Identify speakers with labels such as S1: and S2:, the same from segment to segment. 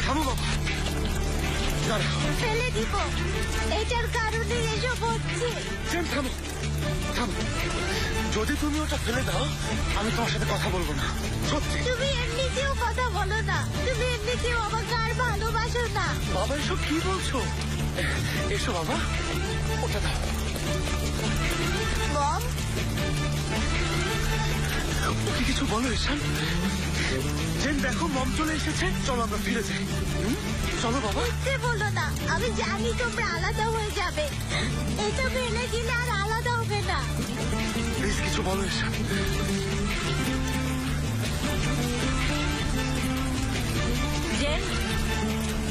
S1: থামো বাবা,
S2: ফেলে দিব, এটার কারণে এসব হচ্ছে।
S1: থামো থামো, যদি তুমি ওটা ফেলে দাও আমি তোমার সাথে কথা বলবো না, সত্যি।
S2: তুমি এমনিতেও কথা বলো না, তুমি এমনিতেও আমাকে আর ভালোবাসো না।
S1: বাবা এসব কি বলছো? এসো বাবা, ওটা দাও।
S2: মম,
S1: ওকে কিছু বলো ঈশান। জেন দেখো মম চলে এসেছে, চলো আমরা ফিরে যাই। চলো বাবা।
S2: বলো না, আমি জানি তোমরা আলাদা হয়ে যাবে, এটা ফেলে দিলে আর আলাদা হবে না।
S1: প্লিজ কিছু বলো ঈশান।
S2: জেন,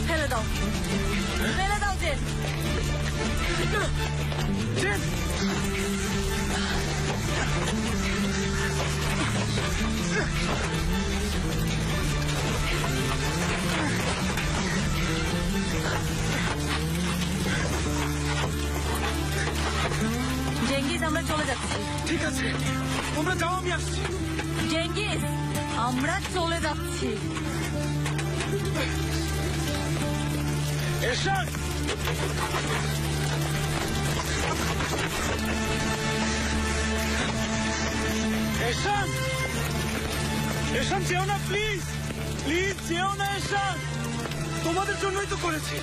S2: ফেলে দাও, ফেলে দাও জেন।
S1: জেন
S2: জেঙ্গিস, আমরা চলে যাচ্ছি।
S1: ঠিক আছে, তোমরা যাও, আমি আসছি।
S2: জেঙ্গিস, আমরা চলে যাচ্ছি।
S1: ঈশান, ঈশান, ঈশান যেও না, প্লিজ প্লিজ যেও না ঈশান, তোমাদের জন্যই তো করেছি।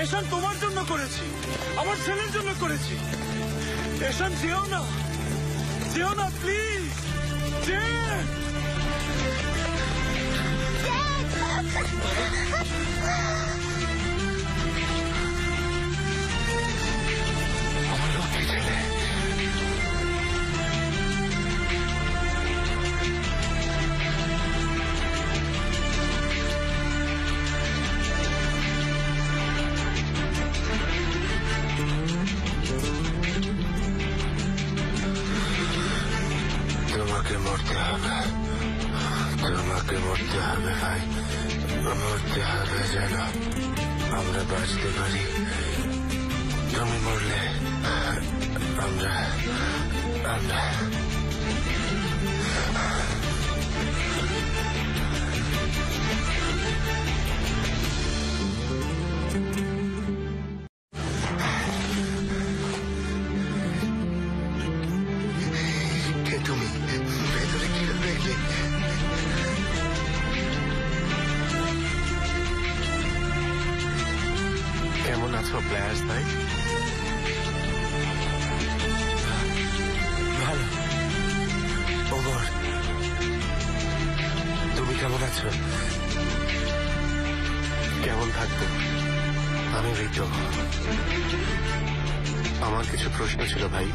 S1: ঈশান তোমার জন্য করেছি, আমার ছেলের জন্য করেছি। ঈশান যেও না, যেও না প্লিজ। জেন, আমার লক্ষ্মী ছেলে। তোমাকে মরতে হবে, তোমাকে মরতে হবে ভাই, মরতে হবে যেন আমরা বাঁচতে পারি। তুমি মরলে আমরা আমরা তুমি ভেতরে কি দেখলে? কেমন আছো প্লেয়ার্স ভাই? ভালো। ওমর, তুমি কেমন আছো? কেমন থাকবো, আমি ঋত। আমার কিছু প্রশ্ন ছিল ভাই।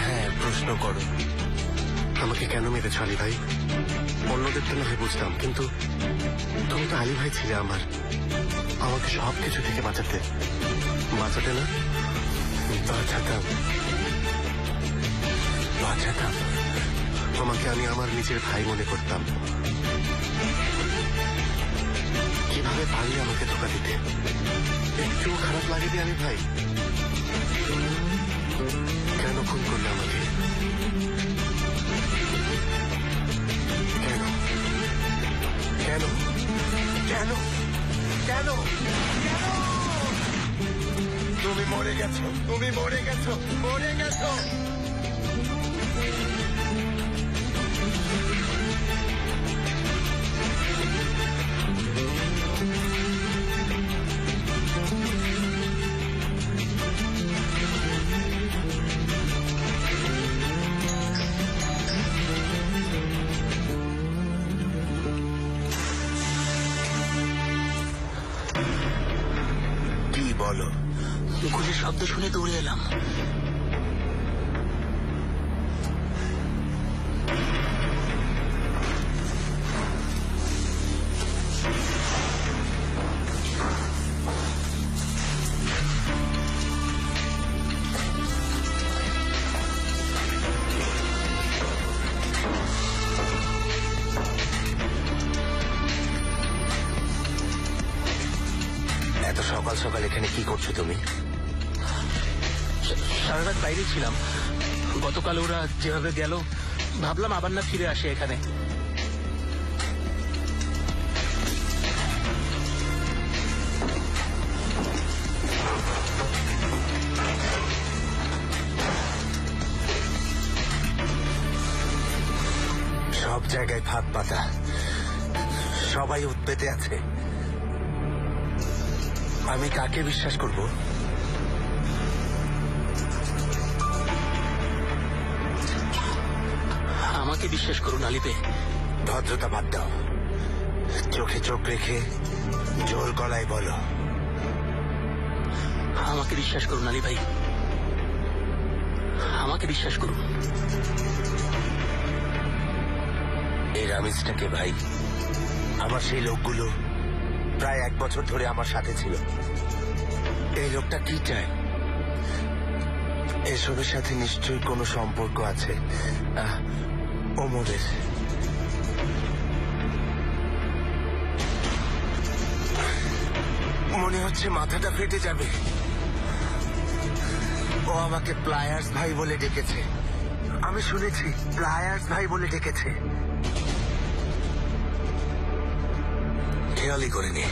S1: হ্যাঁ, প্রশ্ন করো। আমাকে কেন মেরেছ আলী ভাই? অন্যদের তো না বুঝতাম, কিন্তু তুমি তো আলী ভাই ছিলে আমার, আমাকে সব কিছু থেকে বাঁচাতে না? বাঁচাতাম, তোমাকে আমি আমার নিজের ভাই মনে করতাম। কিভাবে পারলে আমাকে ধোকা দিতে? একটুও খারাপ লাগেনি আলী ভাই? কেন খুন করলে আমাকে? কেন কেন কেন কেন কেন? তুমি মরে গেছো, তুমি মরে গেছো, মরে গেছো। বলো। গুলির শব্দ শুনে দৌড়ে এলাম। সকাল সকাল এখানে কি করছো তুমি?
S3: সারা রাত বাইরে ছিলাম। গতকাল ওরা যেভাবে গেল ভাবলাম আবার না ফিরে আসে এখানে।
S4: হাত পাতা, সবাই উৎপেতে আছে। আমি কাকে বিশ্বাস করব?
S3: আমাকে বিশ্বাস করুন আলিপে।
S4: ভদ্রতা বাদ দাও, চোখে চোখ রেখে জোর গলায় বলো।
S3: আমাকে বিশ্বাস করুন আলী ভাই, আমাকে বিশ্বাস করুন।
S4: এই রামিজটাকে ভাই, আমার সেই লোকগুলো প্রায় 1 বছর ধরে আমার সাথে ছিল। এই লোকটা কি চায়? এসবের সাথে নিশ্চয়ই কোনো সম্পর্ক আছে ওমরের। মনে হচ্ছে মাথাটা ফেটে যাবে। ও আমাকে প্লায়ার্স ভাই বলে ডেকেছে। আমি শুনেছি প্লায়ার্স ভাই বলে ডেকেছে। খেয়ালই করিনি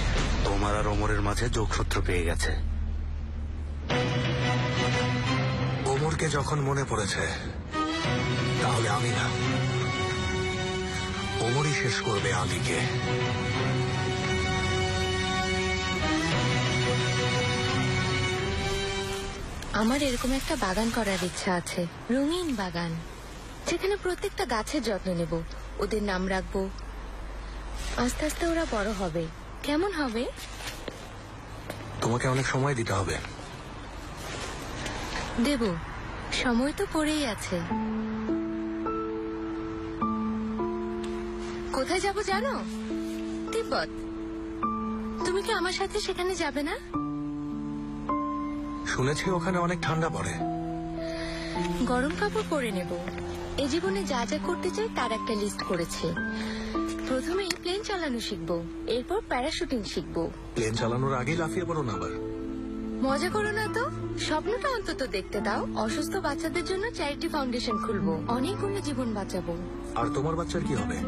S4: তোমার আর ওমরের মাঝে যোগসূত্র পেয়ে গেছে। ওমরকে যখন মনে পড়েছে, তাহলে আমি না, ওমরই শেষ করবে আলীকে।
S5: আমার এরকম একটা বাগান করার ইচ্ছা আছে, রঙিন বাগান, যেখানে প্রত্যেকটা গাছের যত্ন নেব, ওদের নাম রাখবো। আস্তে আস্তে ওরা বড় হবে। কেমন হবে?
S4: তোমাকে অনেক সময় দিতে হবে।
S5: দেব, সময় তো পড়েই আছে। কোথায় যাব জানো? তিব্বত। তুমি কি আমার সাথে সেখানে যাবে না?
S4: শুনেছি ওখানে অনেক ঠান্ডা পড়ে।
S5: গরম কাপড় পরে নেব। এ জীবনে যা যা করতে চাই তার একটা লিস্ট করেছি। প্রথমেই প্লেন চালানো শিখবো, এরপর প্যারাশুটিং শিখবো।
S4: প্লেন চালানোর আগেই লাফিয়ে পড়ো না আবার।
S5: মজা করো না তো, স্বপ্নটা অন্তত দেখতে দাও। অসুস্থ বাচ্চাদের জন্য চ্যারিটি ফাউন্ডেশন খুলবো, অনেকগুলো জীবন বাঁচাবো।
S4: আর তোমার বাচ্চার কি হবে?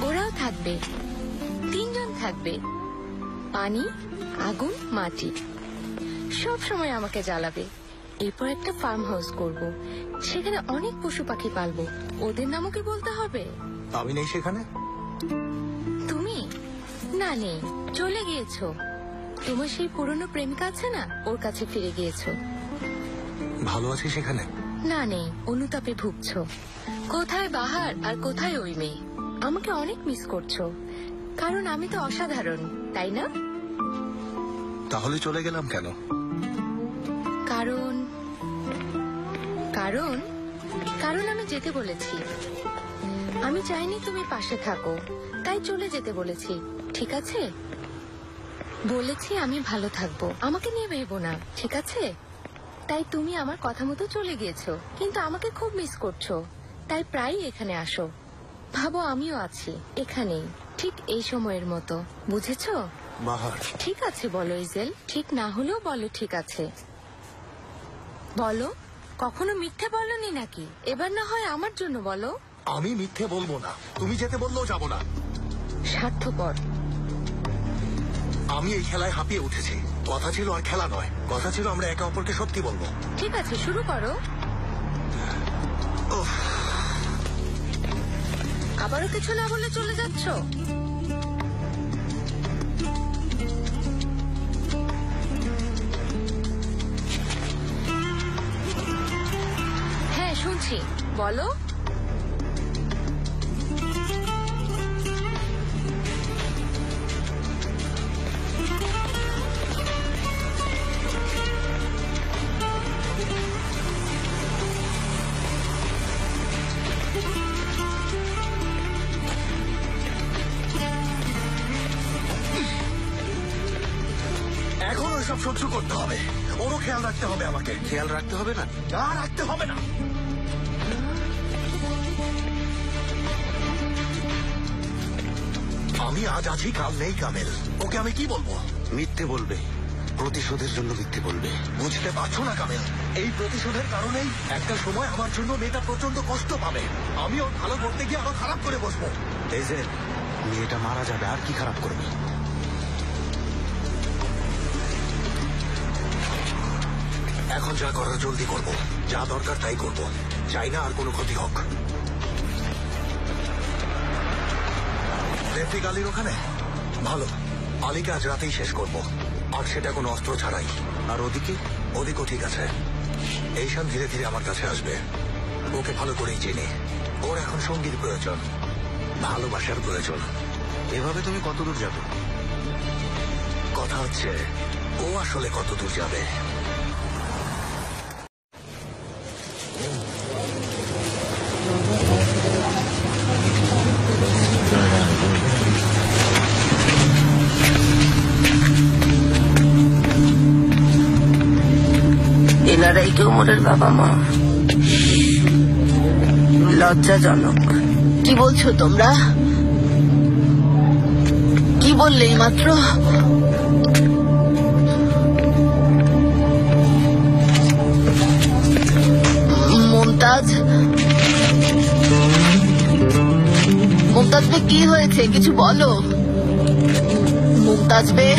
S5: ওরাও থাকবে, 3 জন থাকবে। পানি, আগুন, মাটি, সব সময় আমাকে জ্বালাবে। এরপর একটা ফার্ম হাউস করব, সেখানে অনেক পশু পাখি পালবো। ওদের নামও কি বলতে হবে?
S4: আমি নেই সেখানে?
S5: তুমি না, নেই, চলে গিয়েছো। তোমার সেই পুরনো প্রেমিকা আছে না, ওর কাছে ফিরে গিয়েছো।
S4: ভালো আছি সেখানে?
S5: না, নেই, অনুতাপে ভুগছো। কোথায় বাহার আর কোথায় ওই মেয়ে? আমাকে অনেক মিস করছো, কারণ আমি তো অসাধারণ, তাই না?
S4: তাহলে চলে গেলাম কেন?
S5: কারণ কারণ কারণ আমি যেতে বলেছি। আমি চাইনি তুমি পাশে থাকো, তাই চলে যেতে বলেছি। ঠিক আছে? বলেছি আমি ভালো থাকবো, আমাকে নিয়ে ভেবো না, ঠিক আছে? তাই তুমি আমার কথা মতো চলে গিয়েছো, কিন্তু আমাকে খুব মিস করছো, তাই প্রায়ই এখানে আসো। ভাবো আমিও আছি এখানেই, ঠিক এই সময়ের মতো, বুঝেছো?
S4: বাহার,
S5: ঠিক আছে বলো ইজেল, ঠিক না হলেও বলো ঠিক আছে। বলো, কখনো মিথ্যে বলনি নাকি? এবার না হয় আমার জন্য বলো।
S4: আমি মিথ্যে বলবো না, তুমি যেতে বললেও যাবো না।
S5: স্বার্থপর।
S4: আমি এই খেলায় হাঁপিয়ে উঠেছি। কথা ছিল আর খেলা নয়, কথা ছিল আমরা একে অপরকে সত্যি বলবো।
S5: ঠিক আছে, শুরু করো।
S4: উফ,
S5: আবারও কিছু না বলে চলে যাচ্ছ? হ্যাঁ শুনছি, বলো।
S4: এখন ওইসব সহ্য করতে হবে। ওরও খেয়াল রাখতে হবে আমাকে। খেয়াল রাখতে হবে না? না, রাখতে হবে না। আমি আজ আছি, কাল নেই কামেল। ওকে আমি কি বলবো? মিথ্যে বলবে, প্রতিশোধের জন্য মিথ্যে বলবে। বুঝতে পারছো না কামেল? এই প্রতিশোধের কারণেই একটা সময় আমার জন্য মেয়েটা প্রচন্ড কষ্ট পাবে। আমি ওর ভালো করতে গিয়ে আরো খারাপ করে বসবো। এই যে মেয়েটা মারা যাবে, আর কি খারাপ করবে? এখন যা করার জলদি করবো, যা দরকার তাই করবো। চাই না আর কোনো ক্ষতি হোক। রেফিক আলীর ওখানে? ভালো, আলীকে আজ রাতেই শেষ করব, আর সেটা কোনো অস্ত্র ছাড়াই। আর ওদিকও ঠিক আছে। এইশান ধীরে ধীরে আমার কাছে আসবে। ওকে ভালো করেই চিনি। ওর এখন সঙ্গীর প্রয়োজন, ভালোবাসার প্রয়োজন।
S6: এভাবে তুমি কত দূর যাবে?
S4: কথা হচ্ছে ও আসলে কত দূর যাবে।
S7: এনারাই কি ওমরের বাবা মা? লজ্জাজনক। কি বলছো তোমরা? কি বললে মাত্র? মুমতাজ, মুমতাজ বে কি হয়েছে? কিছু বলো। মুমতাজ বে,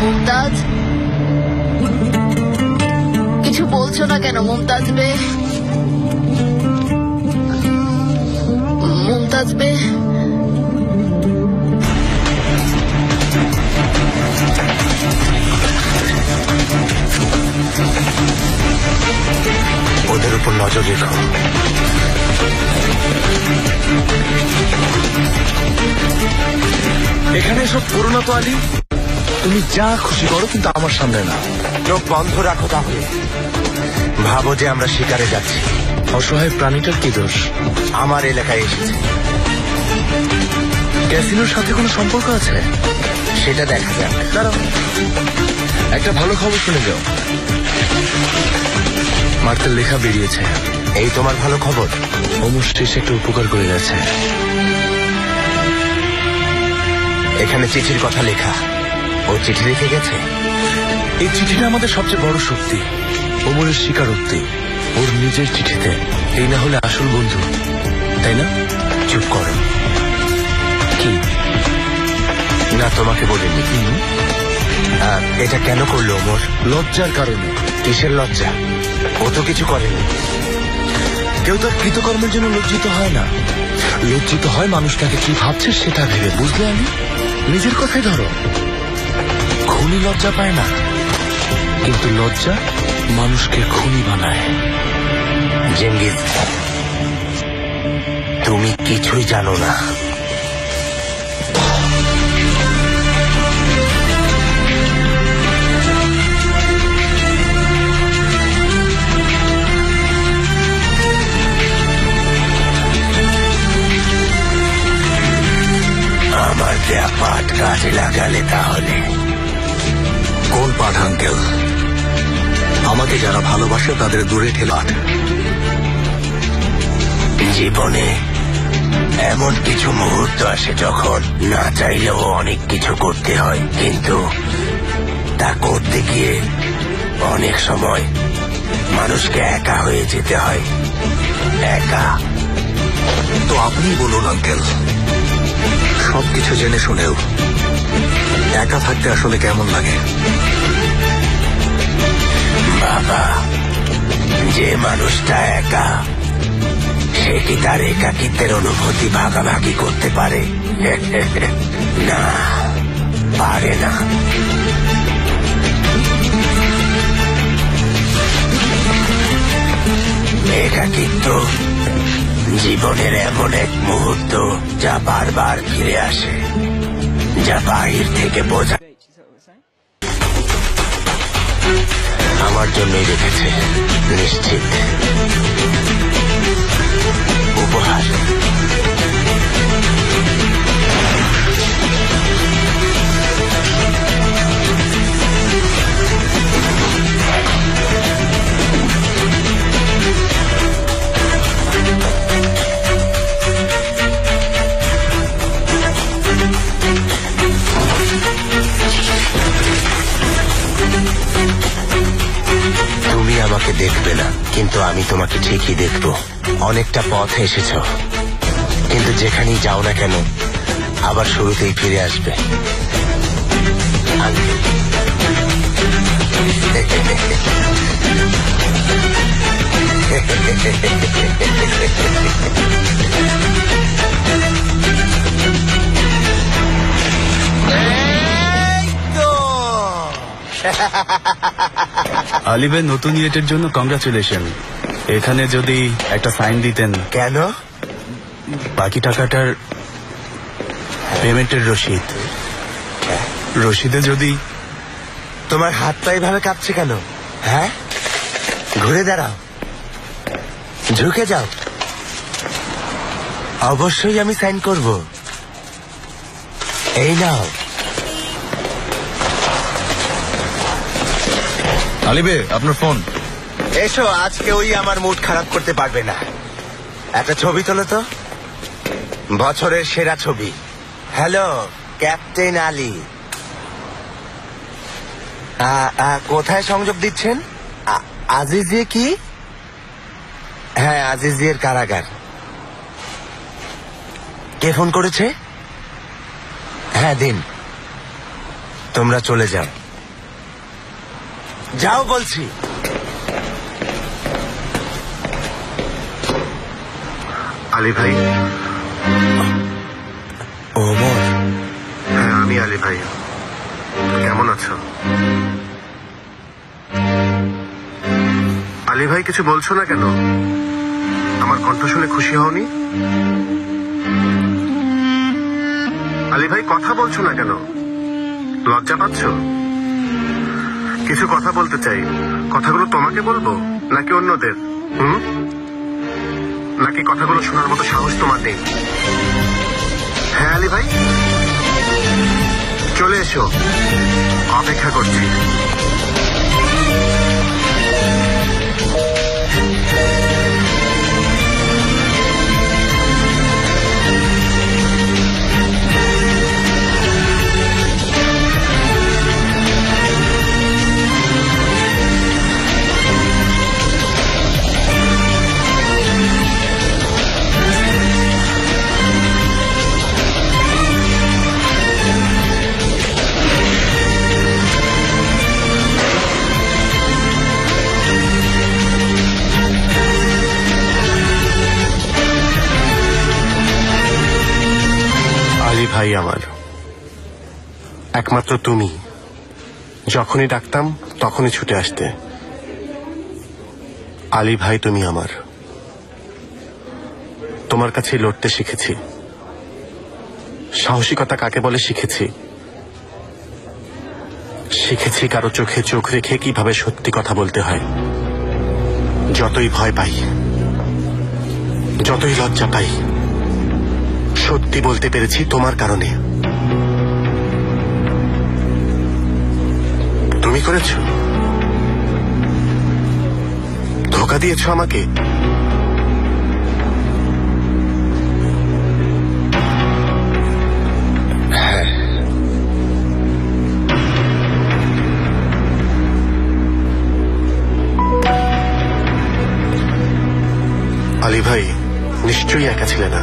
S7: মুমতাজ, কিছু বলছো না কেন মুমতাজ বে? মুমতাজ বে,
S4: ওদের উপর নজর রেখো।
S1: এখানে এসব করো না তো আলী। তুমি যা খুশি করো, কিন্তু আমার সামনে না।
S4: চোখ বন্ধ রাখো তাহলে। ভাবো যে আমরা শিকারে যাচ্ছি।
S1: অসহায় প্রাণীটার কি দোষ?
S4: আমার এলাকায় এসেছে,
S1: ক্যাসিনোর সাথে কোনো সম্পর্ক আছে?
S4: সেটা দেখা যাক।
S1: দাঁড়াও, একটা ভালো খবর শুনে যাও। মার্তের লেখা বেরিয়েছে।
S4: এই তোমার ভালো খবর?
S1: অমর শেষে একটা উপকার করে গেছে।
S4: এখানে চিঠির কথা লেখা। ও চিঠি লিখে গেছে।
S1: এই চিঠিটা আমাদের সবচেয়ে বড় শক্তি। ওমরের স্বীকারোক্তি ওর নিজের চিঠিতে। এই না হলে আসল বন্ধু, তাই না?
S4: চুপ করো।
S1: কি
S4: না, তোমাকে বলিনি। এটা কেন করলো ওমর?
S1: লজ্জার কারণে।
S4: কিসের লজ্জা? ও তো কিছু করেনি।
S1: কেউ তার কৃতকর্মের জন্য লজ্জিত হয় না। লজ্জিত হয় মানুষটাকে কি ভাবছে সেটা ভেবে। বুঝলে আমি? নিজের কথাই ধরো, খুনি লজ্জা পায় না, কিন্তু লজ্জা মানুষকে খুনি বানায়।
S4: জেঙ্গিজ, তুমি কিছুই জানো না। আমার দেয়া পাঠ কাজে লাগালে তাহলে। কোন পাঠ আঙ্কেল? আমাকে যারা ভালোবাসে তাদের দূরে ঠেলাট। জীবনে এমন কিছু মুহূর্ত আসে যখন না চাইলেও অনেক কিছু করতে হয়, কিন্তু তা করতে গিয়ে অনেক সময় মানুষকে একা হয়ে যেতে হয়। একা। তো আপনি বলুন আঙ্কেল, সবকিছু জেনে শুনেও একা থাকতে আসলে কেমন লাগে? বাবা, যে মানুষটা একা, সে কি তার একাকিত্বের অনুভূতি ভাগাভাগি করতে পারে? না, পারে না। একাকিত্ব জীবনের এমন এক মুহূর্ত যা বারবার ফিরে আসে, যা বাহির থেকে বোঝা। আমার জন্যই রেখেছে নিশ্চিত উপহার। তুমি আমাকে দেখবে না, কিন্তু আমি তোমাকে ঠিকই দেখব। অনেকটা পথ এসেছ, কিন্তু যেখানেই যাও না কেন আবার শুরুতেই ফিরে আসবে।
S6: আলিবের নতুন ইয়েটের জন্য কংগ্রাচুলেশন। এখানে যদি একটা সাইন দিতেন।
S4: কেন?
S6: বাকি টাকাটার পেমেন্টের রসিদ। রসিদে যদি
S4: তোমার হাত পা এভাবে কাঁপছে কেন? হ্যাঁ, ঘুরে দাঁড়াও, ঝুঁকে যাও। অবশ্যই আমি সাইন করব। এই নাও।
S6: আলিবে আপনার ফোন।
S4: এসো, আজকে ওই আমার মুড খারাপ করতে পারবে না। একটা ছবি তোলো তো, বছরের সেরা ছবি। Hello, captain Ali. কোথায় সংযোগ দিচ্ছেন? আজিজিয়ে কি? হ্যাঁ, আজিজিয়ের কারাগার। কে ফোন করেছে? হ্যাঁ, দিন। তোমরা চলে যাও, যাও বলছি।
S8: আলী ভাই।
S4: ওমর।
S8: হ্যাঁ, আমি আলী ভাই। কেমন আছো? আলী ভাই, কিছু বলছো না কেন? আমার কণ্ঠ শুনে খুশি হওনি? আলী ভাই, কথা বলছো না কেন? লজ্জা পাচ্ছ? কিছু কথা বলতে চাই। কথাগুলো তোমাকে বলবো নাকি অন্যদের? নাকি কথাগুলো শোনার মতো সাহস তোমার নেই? হ্যাঁ আলী ভাই, চলে এসো, অপেক্ষা করছি। ভাই আমার, একমাত্র তুমি। যখনই ডাকতাম তখনই ছুটে আসতে। আলী ভাই, তুমি আমার। তোমার কাছে লড়তে শিখেছি, সাহসিকতা কাকে বলে শিখেছি। শিখেছি কারো চোখে চোখ রেখে কিভাবে সত্যি কথা বলতে হয়। যতই ভয় পাই, যতই লজ্জা পাই, সত্যি বলতে পেরেছি তোমার কারণে। তুমি করেছো, ধোঁকা দিয়েছো আমাকে। হ্যাঁ, আলী ভাই নিশ্চয়ই একা ছিলে না।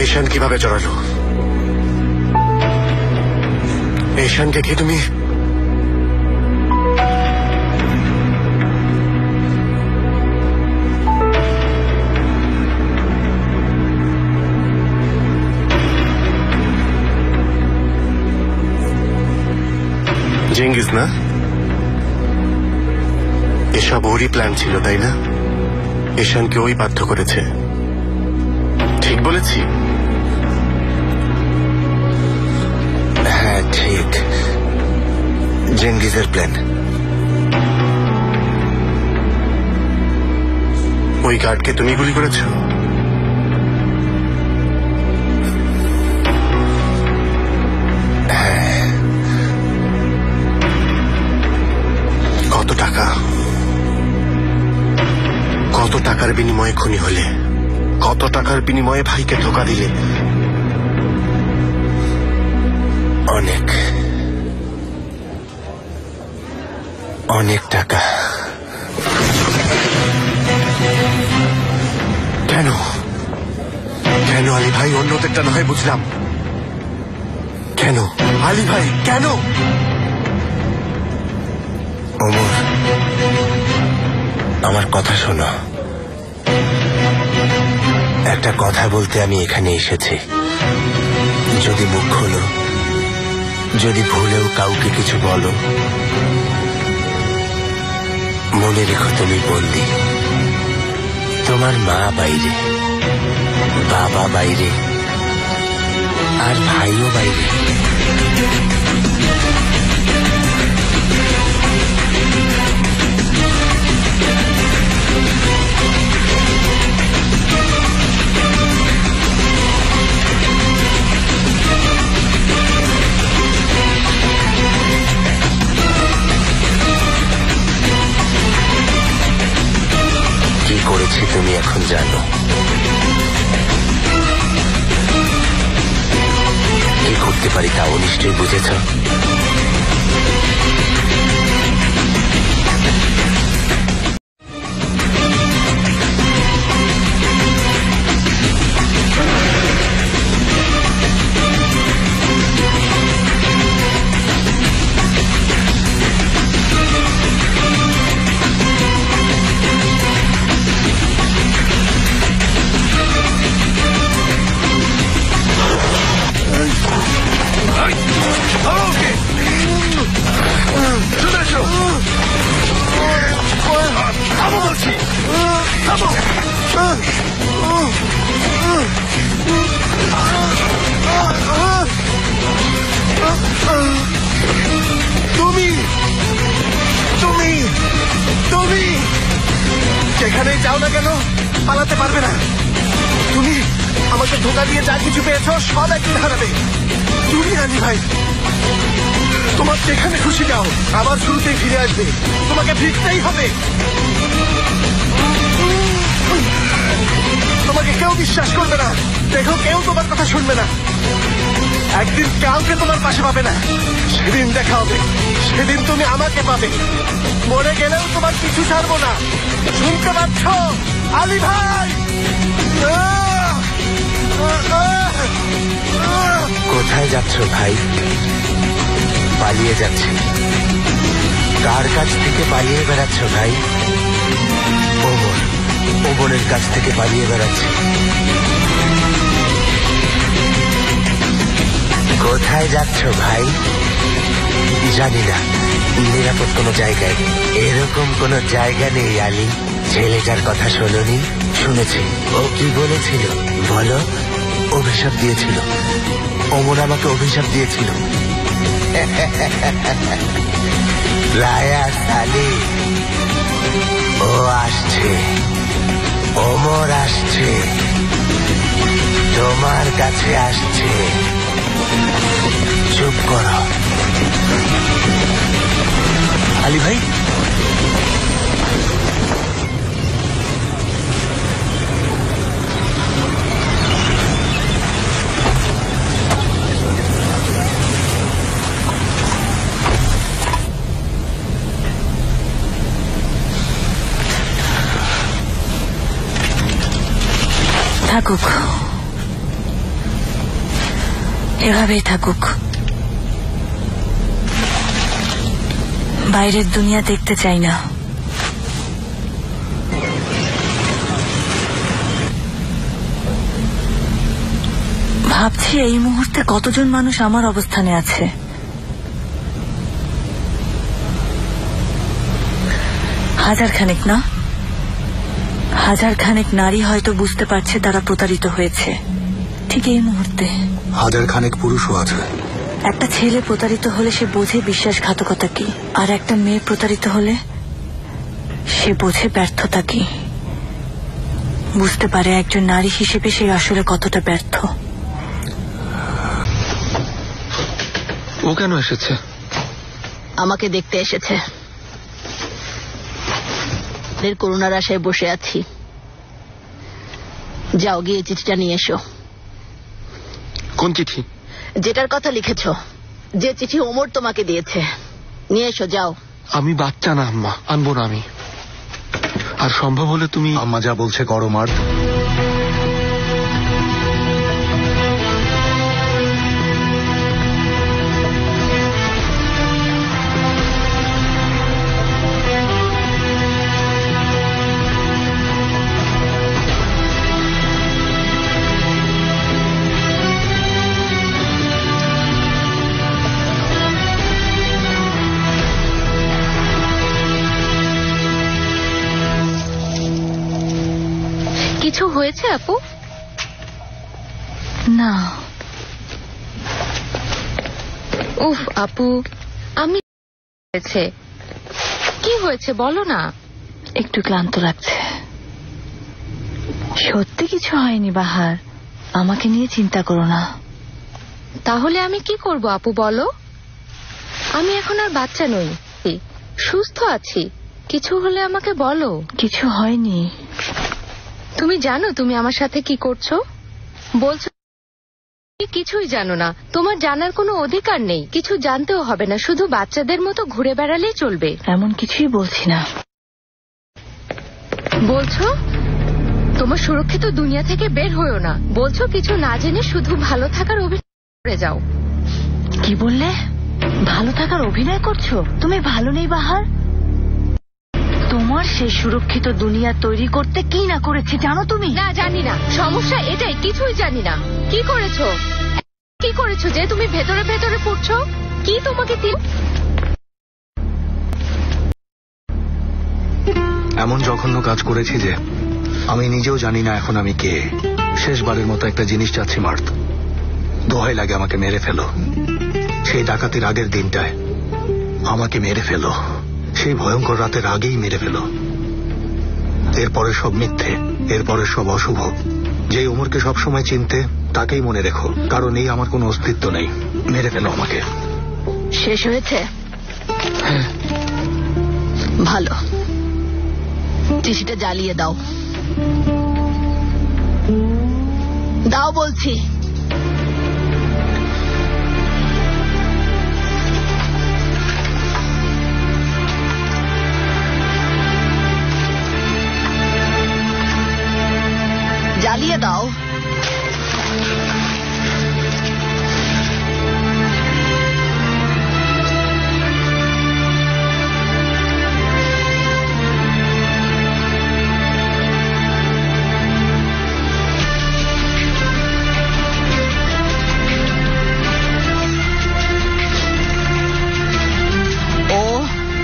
S8: এশান কিভাবে জড়ালো? এশানকে কি তুমি চেঙ্গিজ না? এসব ওরই প্ল্যান ছিল, তাই না? এশানকে ওই বাধ্য করেছে। ঠিক বলেছি?
S4: হ্যাঁ ঠিক, জেঙ্গিজের প্ল্যান।
S8: ওই গার্ডকে তুমি গুলি করেছ?
S4: হ্যাঁ।
S8: কত টাকা, কত টাকার বিনিময়ে খুনি হলে? কত টাকার বিনিময়ে ভাইকে ধোঁকা দিলে?
S4: অনেক অনেক টাকা।
S8: কেন? কেন আলী ভাই? অন্যদেরটা নয় বুঝলাম,
S4: কেন আলী ভাই, কেন? ওমর, আমার কথা শোনো। একটা কথা বলতে আমি এখানে এসেছি। যদি মুখ খোলো, যদি ভুলেও কাউকে কিছু বলো, মনে রেখো তুমি বন্দি। তোমার মা বাইরে, বাবা বাইরে, আর ভাইও বাইরে। কি করেছি তুমি এখন জানো। কি করতে পারি তাও নিশ্চয়ই বুঝেছ। তুমি যেখানেই যাও না কেন পালাতে পারবে না। তুমি আমাকে ধোকা দিয়ে যা কিছু পেয়েছো সব একদিন হারাবে। তুমি আলী ভাই, তোমার যেখানে খুশি যাও, আবার শুরুতেই ফিরে আসবে। তোমাকে ফিরতেই হবে। তোমাকে কেউ বিশ্বাস করবে না। দেখো, কেউ তোমার কথা শুনবে না। একদিন কাউকে তোমার পাশে পাবে না। সেদিন দেখা হবে, সেদিন তুমি আমাকে পাবে। মরে গেলেও তোমার কিছু ছাড়বো না। শুনতে পাচ্ছ আলী ভাই? কোথায় যাচ্ছ ভাই? পালিয়ে যাচ্ছে। কার কাছ থেকে পালিয়ে বেড়াচ্ছ ভাই? ওমর, ওমরের কাছ থেকে পালিয়ে বেড়াচ্ছে। কোথায় যাচ্ছ ভাই? জানি না, নিরাপদ কোনো জায়গায়। এরকম কোনো জায়গা নেই আলী। ছেলেটার কথা শোনোনি? শুনেছি। ও কি বলেছিল বলো? অভিশাপ দিয়েছিল। ওমর আমাকে অভিশাপ দিয়েছিল। রায়া সালি, ও আসছে। ওমর আসছে, তোমার কাছে আসছে। চুপ করো। আলী ভাই,
S7: থাকুক, এভাবেই থাকুক। বাইরের দুনিয়া দেখতে চাই না। ভাবছি এই মুহূর্তে কতজন মানুষ আমার অবস্থানে আছে। হাজার খানেক না, হাজার খানেক নারী হয়তো বুঝতে পারছে তারা প্রতারিত হয়েছে। ঠিক এই মুহূর্তে
S4: হাজার খানেক পুরুষও আছে।
S7: একটা ছেলে প্রতারিত হলে সে বোঝে বিশ্বাসঘাতকতা কি, আর একটা মেয়ে প্রতারিত হলে সে বোঝে ব্যর্থতা কি। বুঝতে পারে একজন নারী হিসেবে সে আসলে কতটা ব্যর্থ।
S3: ও কেন এসেছে?
S7: আমাকে দেখতে এসেছে। করুণার আশায় বসে আছি। যাও, গিয়ে চিঠিটা নিয়ে এসো।
S3: কোন চিঠি?
S7: যেটার কথা লিখেছ, যে চিঠি ওমর তোমাকে দিয়েছে। নিয়ে এসো, যাও।
S3: আমি বাচ্চা না আম্মা, আনবো না আমি। আর সম্ভব হলে তুমি...
S4: আম্মা যা বলছে করো মার্দ।
S5: কিছু হয়েছে আপু?
S7: না।
S5: উফ আপু, আমি হয়েছে কি হয়েছে বলো না।
S7: একটু ক্লান্ত লাগছে। সত্যি কিছু হয়নি বাহার, আমাকে নিয়ে চিন্তা করো না।
S5: তাহলে আমি কি করব আপু বলো? আমি এখন আর বাচ্চা নই, সুস্থ আছি। কিছু হলে আমাকে বলো।
S7: কিছু হয়নি।
S5: তুমি জানো তুমি আমার সাথে কি করছো? বলছো কিছুই জানো না। তোমার জানার কোনো অধিকার নেই, কিছু জানতেও হবে না, শুধু বাচ্চাদের মতো ঘুরে বেড়ালেই চলবে।
S7: এমন কিছুই বলছি না।
S5: বলছো তোমার সুরক্ষিত দুনিয়া থেকে বের হয়েও না, বলছো কিছু না জেনে শুধু ভালো থাকার অভিনয় করে যাও।
S7: কি বললে? ভালো থাকার অভিনয় করছো? তুমি ভালো নেই বাহার। তোমার সেই সুরক্ষিত দুনিয়া তৈরি করতে কি না করেছি জানো তুমি?
S5: না জানি না, সমস্যা এটাই, কিছুই জানি না। কি করেছো? কি করেছো যে তুমি ভেতরে ভেতরে পড়ছো? কি তোমাকে
S4: এমন জঘন্য কাজ করেছি যে আমি নিজেও জানি না এখন আমি কে। শেষবারের মতো একটা জিনিস চাচ্ছি মার্থ, দোহাই লাগে আমাকে মেরে ফেলো। সেই ডাকাতির আগের দিনটায় আমাকে মেরে ফেলো, সেই ভয়ঙ্কর রাতের আগেই মেরে ফেলো। এরপরে সব মিথ্যে, এরপরে সব অশুভ। যেই ওমরকে সবসময় চিনতে তাকেই মনে রেখো, কারণ এই আমার কোনো অস্তিত্ব নেই। মেরে ফেলো আমাকে।
S7: শেষ হয়েছে? ভালো, চিঠিটা জ্বালিয়ে দাও। দাও বলছি। জ্বালিয়ে দাও।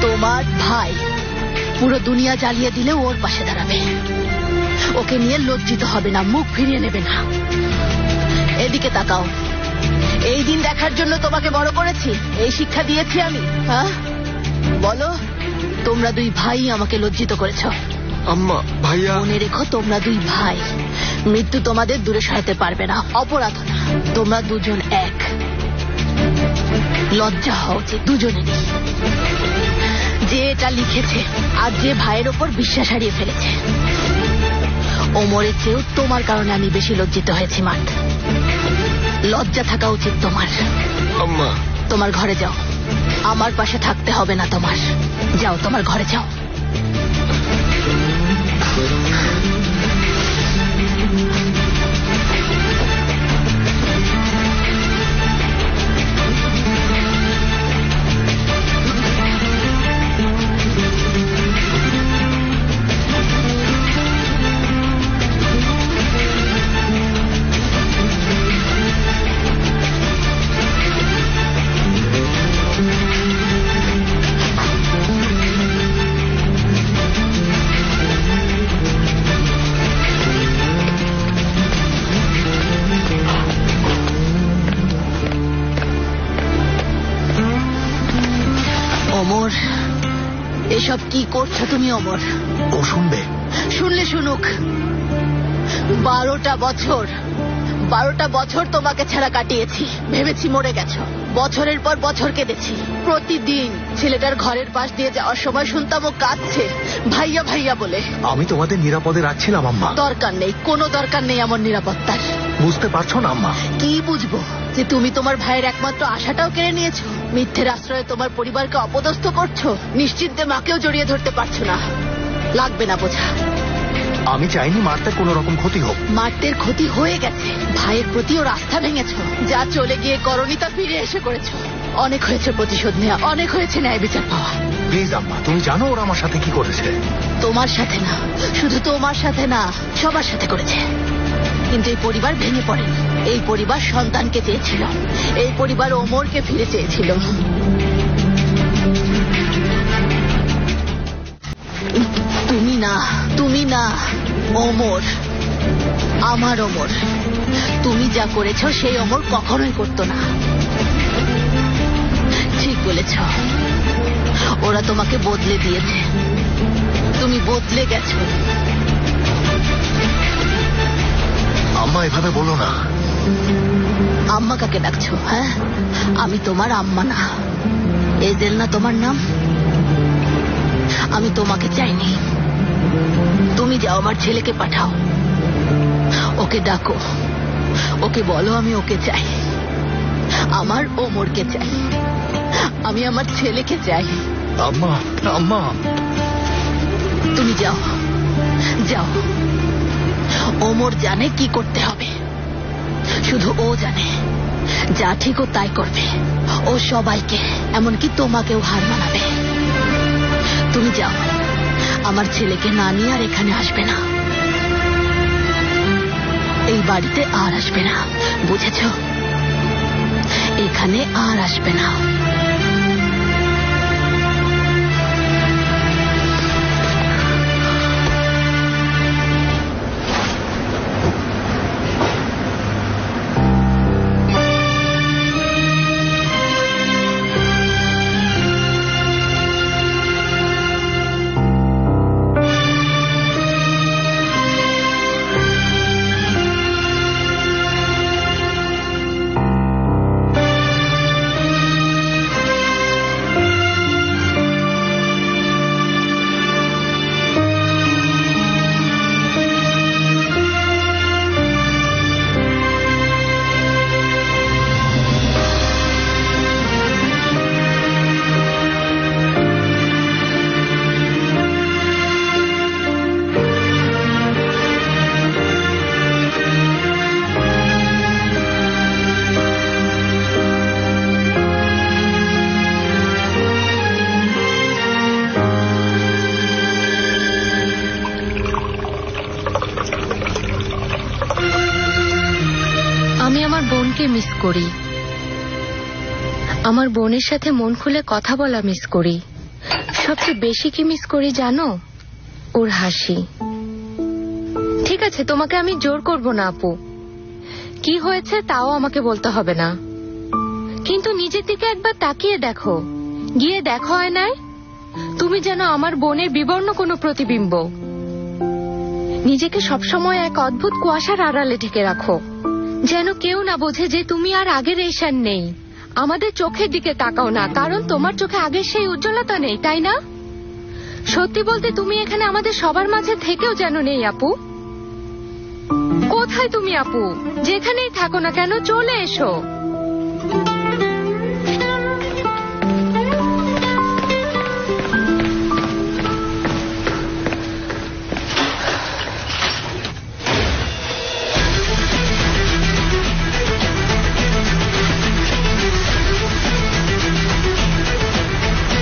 S7: তোমার ভাই পুরো দুনিয়া জ্বালিয়ে দিলে ওর পাশে দাঁড়াবে, ওকে নিয়ে লজ্জিত হবে না, মুখ ফিরিয়ে নেবে না। এদিকে তাকাও। এই দিন দেখার জন্য তোমাকে বড় করেছি, এই শিক্ষা দিয়েছি আমি। হ্যাঁ বলো, তোমরা দুই ভাই আমাকে লজ্জিত করেছ।
S3: আম্মা, ভাইয়া।
S7: মনে রেখো তোমরা দুই ভাই, মৃত্যু তোমাদের দূরে সরাতে পারবে না, অপরাধ না। তোমরা দুজন এক। লজ্জা হওয়া উচিত দুজনেরই। যে এটা লিখেছে আর যে ভাইয়ের ওপর বিশ্বাস হারিয়ে ফেলেছে, ওমরের চেয়েও তোমার কারণে আমি বেশি লজ্জিত হয়েছি। মাঠ, লজ্জা থাকা উচিত তোমার।
S3: আম্মা,
S7: তোমার ঘরে যাও, আমার পাশে থাকতে হবে না তোমার। যাও, তোমার ঘরে যাও। অমর, এসব কি করছো তুমি অমর?
S4: ও শুনবে?
S7: শুনলে শুনুক। 12টা বছর তোমাকে ছাড়া কাটিয়েছি, ভেবেছি মরে গেছো। বছরের পর বছর কেঁদেছি। প্রতিদিন ছেলেটার ঘরের পাশ দিয়ে যাওয়ার সময় শুনতাম ও কাঁদছে ভাইয়া ভাইয়া বলে।
S4: আমি তোমাদের নিরাপদে রাখছিলাম আম্মা।
S7: দরকার নেই, কোনো দরকার নেই আমার নিরাপত্তার।
S4: বুঝতে পারছো না আম্মা?
S7: কি বুঝবো যে তুমি তোমার ভাইয়ের একমাত্র আশাটাও কেড়ে নিয়েছো? মিথ্যের আশ্রয়ে তোমার পরিবারকে অপদস্থ করছো, নিশ্চিন্তে মাকেও জড়িয়ে ধরতে পারছো না। লাগবে না বোঝা।
S4: আমি চাইনি মার্তের কোনো রকম ক্ষতি হোক।
S7: মার্তের ক্ষতি হয়ে গেছে, ভাইয়ের প্রতি ওর আস্থা ভেঙেছো। যা চলে গিয়ে করনি তা ফিরে এসে করেছো। অনেক হয়েছে প্রতিশোধ নেওয়া, অনেক হয়েছে ন্যায় বিচার পাওয়া।
S4: প্লিজ আম্মা, তুমি জানো ওরা আমার সাথে কি করেছে?
S7: তোমার সাথে না, শুধু তোমার সাথে না, সবার সাথে করেছে। কিন্তু এই পরিবার ভেঙে পড়েনি। এই পরিবার সন্তানকে চেয়েছিল, এই পরিবার ওমরকে ফিরে চেয়েছিল। তুমি না ওমর।
S2: আমার ওমর। তুমি যা করেছো সেই ওমর কখনোই করতো না। ঠিক বলেছ, ওরা তোমাকে বদলে দিয়েছে, তুমি বদলে গেছো।
S4: আম্মা এভাবে বলো না।
S2: আম্মা কাকে ডাকছো? হ্যাঁ, আমি তোমার আম্মা না। এজেল না তোমার নাম? আমি তোমাকে চাইনি। তুমি যাও, আমার ছেলেকে পাঠাও, ওকে ডাকো, ওকে বলো আমি ওকে চাই, আমার ওমরকে চাই, আমি আমার ছেলেকে চাই।
S4: আম্মা, আম্মা।
S2: তুমি যাও, যাও। ওমর জানে কি করতে হবে, শুধু ও জানে। যা ঠিক ও তাই করবে। ও সবাইকে, এমনকি তোমাকেও হার মানাবে। তুমি যাও, আমার ছেলেকে না নিয়ে আর এখানে আসবে না, এই বাড়িতে আর আসবে না, বুঝেছ? এখানে আর আসবে না।
S5: মিস করি, আমার বোনের সাথে মন খুলে কথা বলা মিস করি। সবচেয়ে বেশি কি মিস করি জানো? ওর হাসি। ঠিক আছে, তোমাকে আমি জোর করব না আপু, কি হয়েছে তাও আমাকে বলতে হবে না, কিন্তু নিজের দিকে একবার তাকিয়ে দেখো, গিয়ে দেখো আয়নায়, তুমি যেন আমার বোনের বিবর্ণ কোনো প্রতিবিম্ব। নিজেকে সবসময় এক অদ্ভুত কুয়াশার আড়ালে ঢেকে রাখো, যেন কেউ না বোঝে যে তুমি আর আগের ঈশান নেই। আমাদের চোখের দিকে তাকাও না, কারণ তোমার চোখে আগের সেই উজ্জ্বলতা নেই, তাই না? সত্যি বলতে তুমি এখানে আমাদের সবার মাঝে থেকেও যেন নেই আপু। কোথায় তুমি আপু? যেখানেই থাকো না কেন চলে এসো।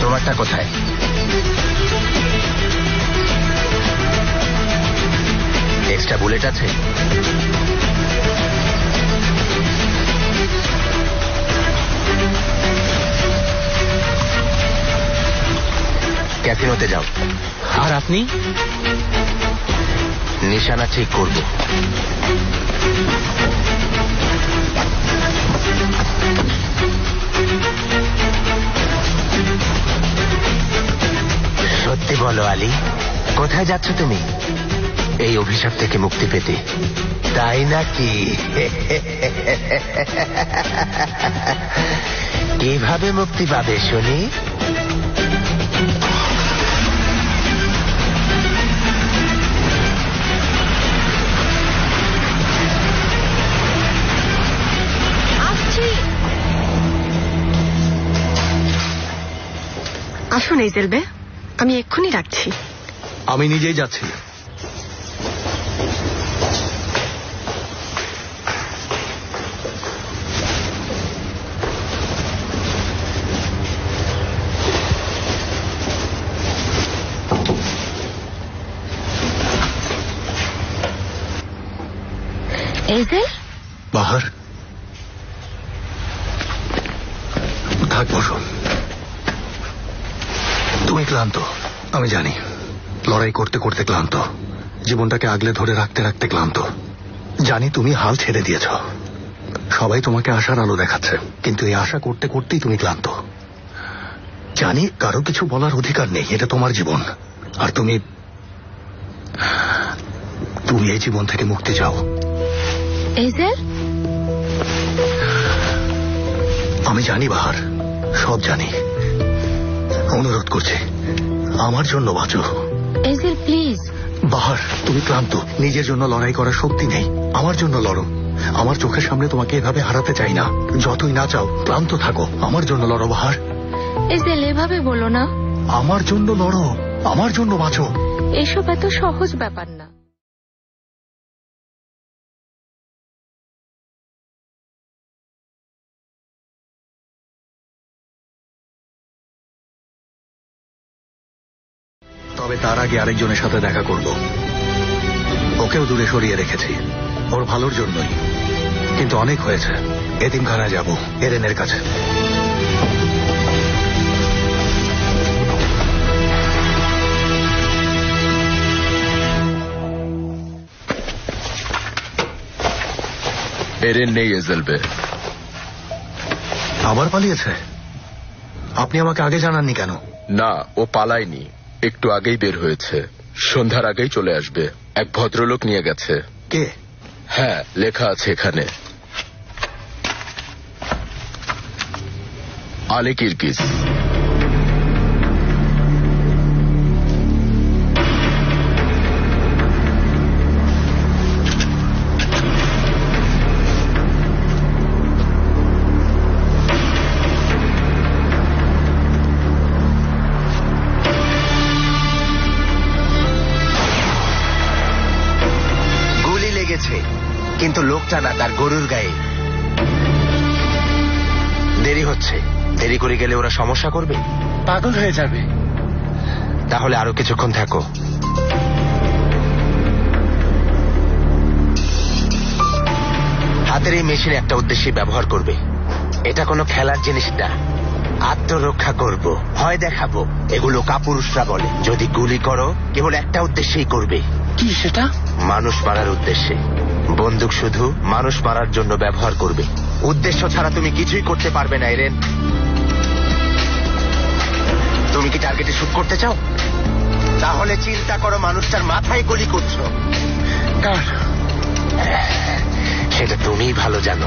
S4: তোমারটা কোথায়? এক্সট্রা বুলেট আছে? ক্যাসিনোতে যাও।
S6: আর আপনি?
S4: নিশানা ঠিক করব। সত্যি বলো আলী, কোথায় যাচ্ছ তুমি? এই অভিশাপ থেকে মুক্তি পেতে, তাই নাকি? কিভাবে মুক্তি পাবে শুনি?
S7: আসুন এজেল বে, আমি এক্ষুনি রাখছি।
S3: আমি নিজেই যাচ্ছি।
S5: এজেল,
S3: বাহার থাক, বসো। তুমি ক্লান্ত, আমি জানি, লড়াই করতে করতে ক্লান্ত,
S4: জীবনটাকে আগলে ধরে রাখতে রাখতে ক্লান্ত। জানি তুমি হাল ছেড়ে দিয়েছ, সবাই তোমাকে আশার আলো দেখাচ্ছে, কিন্তু এই আশা করতে করতেই তুমি ক্লান্ত। জানি কারো কিছু বলার অধিকার নেই, এটা তোমার জীবন, আর তুমি এই জীবন থেকে মুক্তি চাও।
S5: এজেল,
S4: আমি জানি বাহার, সব জানি। অনুরোধ করছি, আমার জন্য বাঁচো।
S5: এজেল প্লিজ।
S4: বাহার, তুমি ক্লান্ত, নিজের জন্য লড়াই করার শক্তি নেই, আমার জন্য লড়ো। আমার চোখের সামনে তোমাকে এভাবে হারাতে চাই না। যতই না চাও, ক্লান্ত থাকো, আমার জন্য লড়ো বাহার।
S5: এজেল এভাবে বলো না।
S4: আমার জন্য লড়ো, আমার জন্য বাঁচো।
S5: এসব এত সহজ ব্যাপার না।
S4: তবে তার আগে আরেকজনের সাথে দেখা করব। ওকেও দূরে সরিয়ে রেখেছি, ওর ভালোর জন্যই। কিন্তু অনেক হয়েছে, এতিমখানায় যাব, এরেনের কাছে।
S9: এরেন নেই এজেলবে।
S4: আবার পালিয়েছে? আপনি আমাকে আগে জানাননি কেন?
S9: না, ও পালায়নি, একটু আগেই বের হয়েছে। সন্ধ্যার আগেই চলে আসবে। এক ভদ্রলোক নিয়ে গেছে।
S4: কে?
S9: হ্যাঁ, লেখা আছে এখানে, আলী কিরগিজ।
S10: কিন্তু লোকটা না, তার গরুর গায়ে। দেরি হচ্ছে, দেরি করে গেলে ওরা সমস্যা করবে,
S1: পাগল হয়ে যাবে।
S10: তাহলে আরো কিছুক্ষণ থাকো। হাতের এই মেশিন একটা উদ্দেশ্যে ব্যবহার করবে। এটা কোনো খেলার জিনিস না, আত্মরক্ষা করব, ভয় দেখাবো। এগুলো কাপুরুষরা বলে। যদি গুলি করো, কেবল একটা উদ্দেশ্যেই করবে।
S1: কি সেটা?
S10: মানুষ মারার উদ্দেশ্যে। বন্দুক শুধু মানুষ মারার জন্য ব্যবহার করবে। উদ্দেশ্য ছাড়া তুমি কিছুই করতে পারবে না এরেন। তুমি কি টার্গেটে শুট করতে চাও? তাহলে চিন্তা করো, মানুষটার মাথায় গুলি করছো।
S1: কার?
S10: সেটা তুমিই ভালো জানো।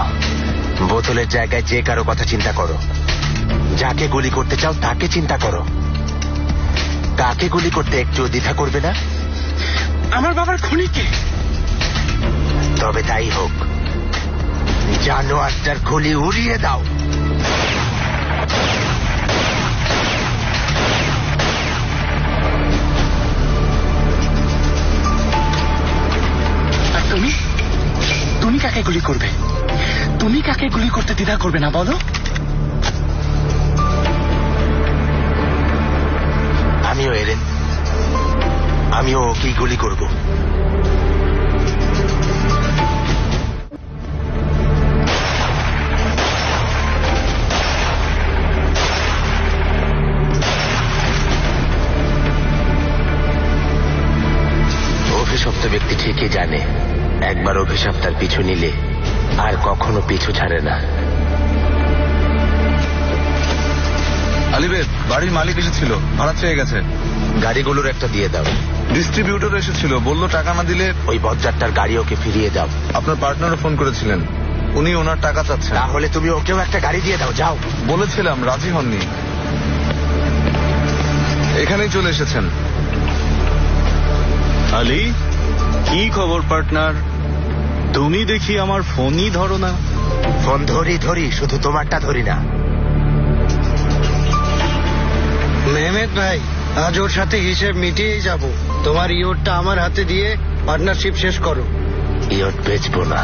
S10: বোতলের জায়গায় যে কারো কথা চিন্তা করো। যাকে গুলি করতে চাও তাকে চিন্তা করো। কাকে গুলি করতে একটু দ্বিধা করবে না?
S1: আমার বাবার খুনিকে।
S10: তবে তাই হোক, জানোয়ারটার গুলি উড়িয়ে দাও।
S1: আর তুমি কাকে গুলি করবে? তুমি কাকে গুলি করতে দ্বিধা করবে না বলো?
S10: আমিও এরেন, আমিও ওকেই গুলি করব। অভিশপ্ত ব্যক্তি ঠিকই জানে, একবার অভিশাপ তার পিছু নিলে আর কখনো পিছু ছাড়ে না।
S6: আলিবের বাড়ির মালিক এসেছিল, ভাড়া চেয়ে গেছে।
S10: গাড়িগুলোর একটা দিয়ে দাও।
S6: ডিস্ট্রিবিউটর এসেছিল, বললো টাকা না দিলে।
S10: ওই বজ্জারটার গাড়ি ওকে ফিরিয়ে দাও।
S6: আপনার পার্টনারও ফোন করেছিলেন, উনি ওনার টাকা চাচ্ছেন।
S10: তাহলে তুমি ওকেও একটা গাড়ি দিয়ে দাও, যাও।
S6: বলেছিলাম, রাজি হননি। এখানেই চলে এসেছেন।
S11: আলী, কি খবর পার্টনার? তুমি দেখি আমার ফোনই ধরো না।
S10: ফোন ধরি, শুধু তোমারটা ধরি না।
S12: মেহমেদ ভাই, আজ ওর সাথে হিসেব মিটিয়েই যাব। তোমার ইয়টটা আমার হাতে দিয়ে পার্টনারশিপ শেষ করো।
S10: ইয়ট বেচবো না।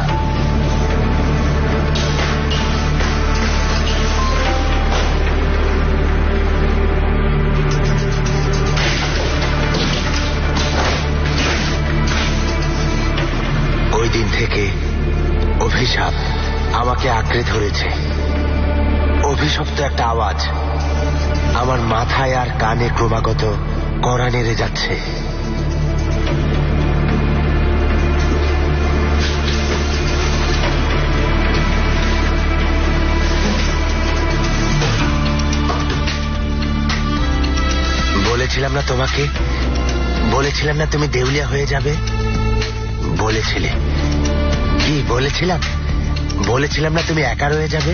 S10: ওই দিন থেকে অভিশাপ আমাকে আঁকড়ে ধরেছে। অভিশপ্ত একটা আওয়াজ আমার মাথায় আর কানে ক্রমাগত কড়া নেড়ে যাচ্ছে। বলেছিলাম না তোমাকে, বলেছিলাম না তুমি দেউলিয়া হয়ে যাবে? বলেছিলে কি? বলেছিলাম না তুমি একা রয়ে যাবে?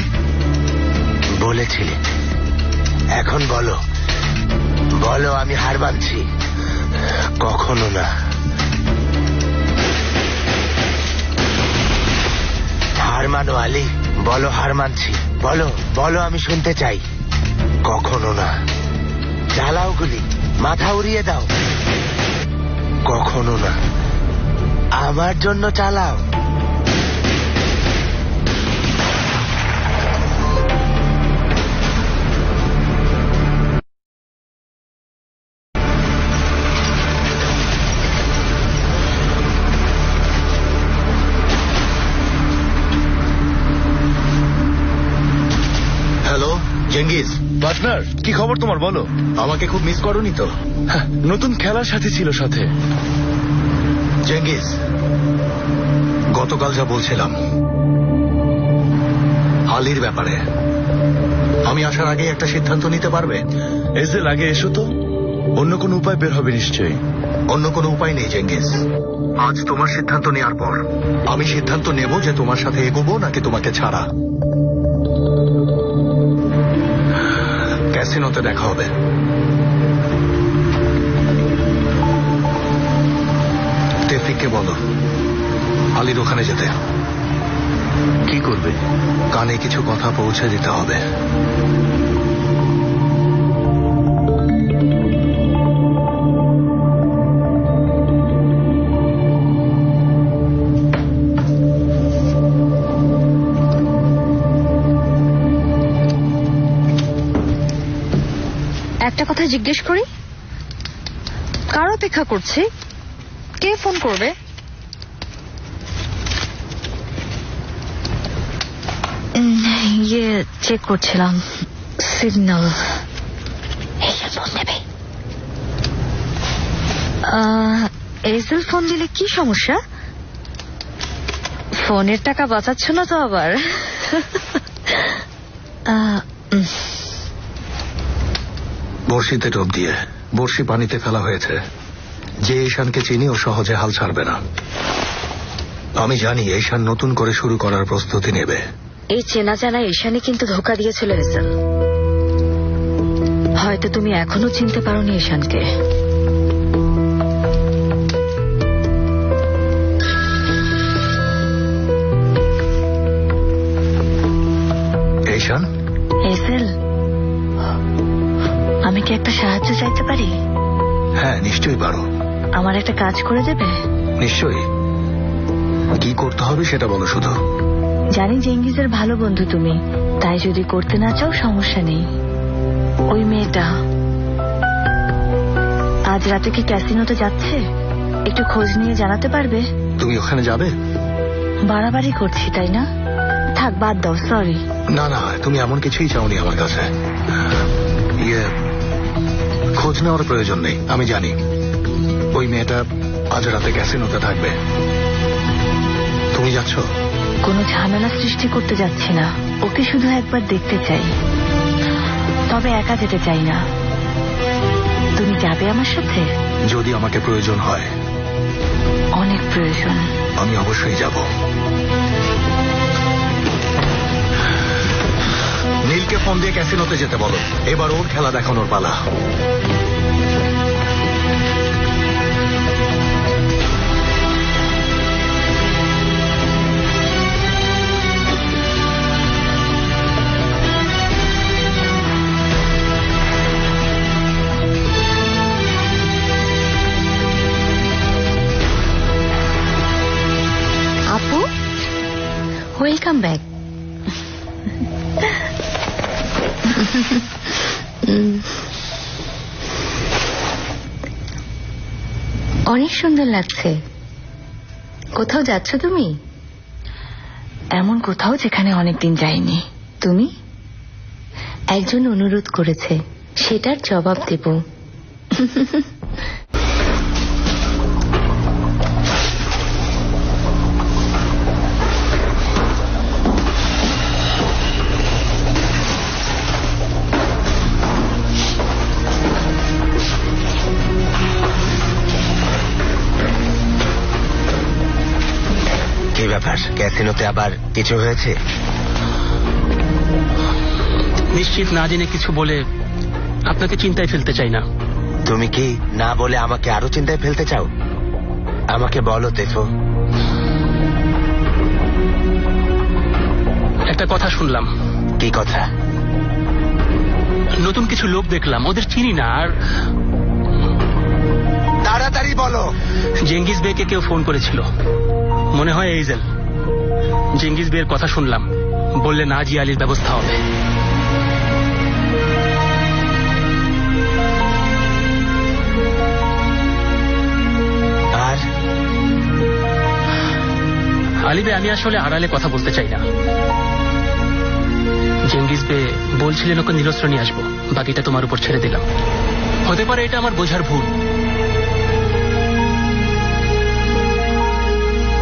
S10: বলেছিলে। এখন বলো, বলো আমি হার মানছি? কখনো না। হার মানো আলী, বলো হার মানছি, বলো, বলো আমি শুনতে চাই। কখনো না। চালাও গুলি, মাথা উড়িয়ে দাও। কখনো না। আমার জন্য চালাও।
S4: হ্যালো চেঙ্গিজ।
S6: পার্টনার, কি খবর তোমার বলো?
S4: আমাকে খুব মিস করোনি তো?
S6: নতুন খেলার সাথী ছিল সাথে।
S4: চেঙ্গিজ, গতকাল যা বলছিলাম আলীর ব্যাপারে, আমি আসার আগে একটা সিদ্ধান্ত নিতে পারবে?
S6: এজেল, আগে এসো তো, অন্য কোনো উপায় বের হবে নিশ্চয়ই।
S4: অন্য কোনো উপায় নেই চেঙ্গিজ। আজ তোমার সিদ্ধান্ত নেওয়ার পর আমি সিদ্ধান্ত নেব যে তোমার সাথে এগোবো নাকি তোমাকে ছাড়া। ক্যাসিনোতে দেখা হবে। টেফিককে বলো আলীর ওখানে যেতে।
S6: কি করবে?
S4: কানে কিছু কথা পৌঁছে দিতে হবে।
S7: একটা কথা জিজ্ঞেস করি, কার অপেক্ষা করছে? কে ফোন করবে? ইয়ে চেক করছিলাম সিগন্যাল। ফোন দেবে। এজেল ফোন দিলে কি সমস্যা? ফোনের টাকা বাঁচাচ্ছ না তো আবার?
S4: বড়শিতে টোপ দিয়ে বড়শি পানিতে ফেলা হয়েছে। যে ঈশানকে চিনি ও সহজে হাল ছাড়বে না। আমি জানি ঈশান নতুন করে শুরু করার প্রস্তুতি নেবে।
S7: এই চেনা জানা ঈশানই কিন্তু ধোকা দিয়েছিল এজেল। হয়তো তুমি এখনো চিনতে পারোনি ঈশানকে।
S4: ঈশান,
S7: এজেল, আমি কি একটা সাহায্য চাইতে পারি?
S4: হ্যাঁ নিশ্চয়ই পারো।
S7: আমার একটা কাজ করে দেবে?
S4: নিশ্চয়ই। কি করতে হবে সেটা বলো শুধু।
S7: জানি চেঙ্গিজের ভালো বন্ধু তুমি, তাই যদি করতে না চাও সমস্যা নেই। ওই মেয়েটা আজ রাতে কি ক্যাসিনোতে যাচ্ছে? একটু খোঁজ নিয়ে জানাতে পারবে?
S4: তুমি ওখানে যাবে?
S7: বাড়াবাড়ি করছি তাই না? থাক বাদ দাও, সরি।
S4: না না, তুমি এমন কিছুই চাওনি আমার কাছে। খোঁজ নেওয়ার প্রয়োজন নেই। আমি জানি ওই মেয়েটা আজ রাতে ক্যাসিনোতে থাকবে। তুমি যাচ্ছ?
S7: কোনো ঝামেলা সৃষ্টি করতে যাচ্ছি না, ওকে শুধু একবার দেখতে চাই। তবে একা যেতে চাই না। তুমি যাবে আমার সাথে?
S4: যদি আমাকে প্রয়োজন হয়।
S7: অনেক প্রয়োজন।
S4: আমি অবশ্যই যাব। নীলকে ফোন দিয়ে ক্যাসিনোতে যেতে বলো। এবার ওর খেলা দেখানোর পালা।
S5: আপু, ওয়েলকাম ব্যাক। অনেক সুন্দর লাগছে। কোথাও যাচ্ছ তুমি?
S7: এমন কোথাও যেখানে অনেকদিন যাইনি। তুমি?
S5: একজন অনুরোধ করেছে, সেটার জবাব দেব।
S10: ব্যাপার, ক্যাসিনোতে আবার কিছু হয়েছে?
S13: নিশ্চিত না জেনে কিছু বলে আপনাকে চিন্তায় ফেলতে চাই না।
S10: তুমি কি না বলে আমাকে আরো চিন্তায় ফেলতে চাও? আমাকে বলো তেফো।
S13: একটা কথা শুনলাম।
S10: কি কথা?
S13: নতুন কিছু লোক দেখলাম, ওদের চিনি না। আর
S10: তাড়াতাড়ি বলো।
S13: জেঙ্গিস বেকে কেউ ফোন করেছিল, মনে হয় এইজেল। জেঙ্গিস বের কথা শুনলাম, বললে নাজি আলীর ব্যবস্থা হবে।
S10: আর
S13: আলী বে, আমি আসলে আড়ালে কথা বলতে চাই না। জেঙ্গিস বে বলছিলেন ওকে নিরস্ত্র নিয়ে আসবো, বাকিটা তোমার উপর ছেড়ে দিলাম। হতে পারে এটা আমার বোঝার ভুল।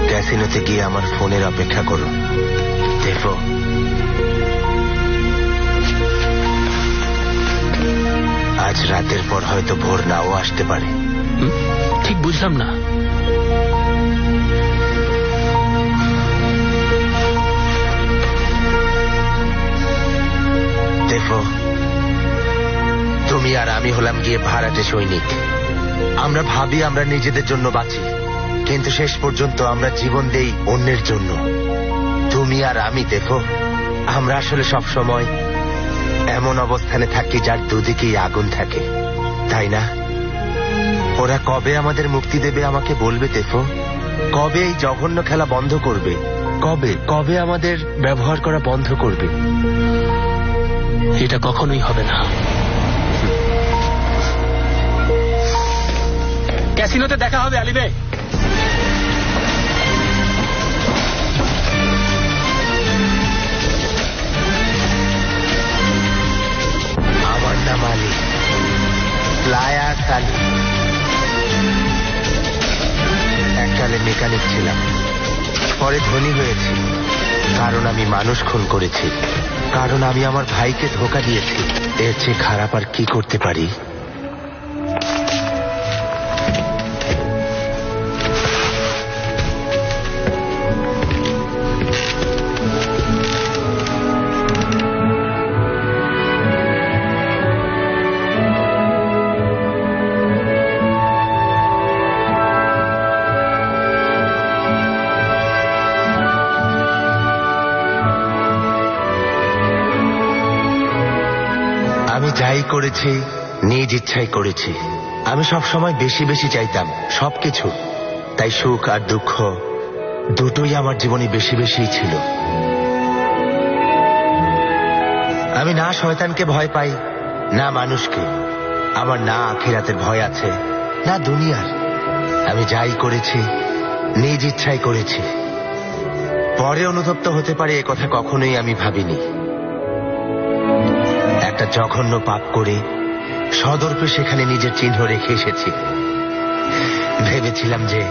S10: ক্যাসিনোতে গিয়ে আমার ফোনের অপেক্ষা করো তেফো। আজ রাতের পর হয়তো ভোর নাও আসতে পারে।
S13: ঠিক বুঝলাম না।
S10: দেখো, তুমি আর আমি হলাম গিয়ে ভাড়াটে সৈনিক। আমরা ভাবি আমরা নিজেদের জন্য বাঁচি, কিন্তু শেষ পর্যন্ত আমরা জীবন দেই অন্যের জন্য। তুমি আর আমি দেখো, আমরা আসলে সব সময় এমন অবস্থানে থাকি যার দুদিকেই আগুন থাকে, তাই না? ওরা কবে আমাদের মুক্তি দেবে আমাকে বলবে দেখো? কবে এই জঘন্য খেলা বন্ধ করবে? কবে কবে আমাদের ব্যবহার করা বন্ধ করবে?
S13: এটা কখনোই হবে না। ক্যাসিনোতে দেখা হবে আলী বে।
S10: আমার নাম আলী, প্লায়ার আলী। এককালে মেকানিক ছিলাম, পরে ধনী হয়েছি কারণ আমি মানুষ খুন করেছি, কারণ আমি আমার ভাইকে ধোঁকা দিয়েছি। এর চেয়ে খারাপ আর কি করতে পারি? যাই করেছি নিজ ইচ্ছাই করেছি। আমি সব সময় বেশি বেশি চাইতাম সবকিছু, তাই সুখ আর দুঃখ দুটোই আমার জীবনে বেশি বেশিই ছিল। আমি না শয়তানকে ভয় পাই, না মানুষকে। আমার না আখিরাতের ভয় আছে, না দুনিয়ার। আমি যাই করেছি নিজ ইচ্ছাই করেছি। পরে অনুতপ্ত হতে পারে এ কথা কখনোই আমি ভাবিনি। একটা জঘন্য পাপ করে সদর্পে সেখানে নিজের চিহ্ন রেখে এসেছি। ভেবেছিলাম যে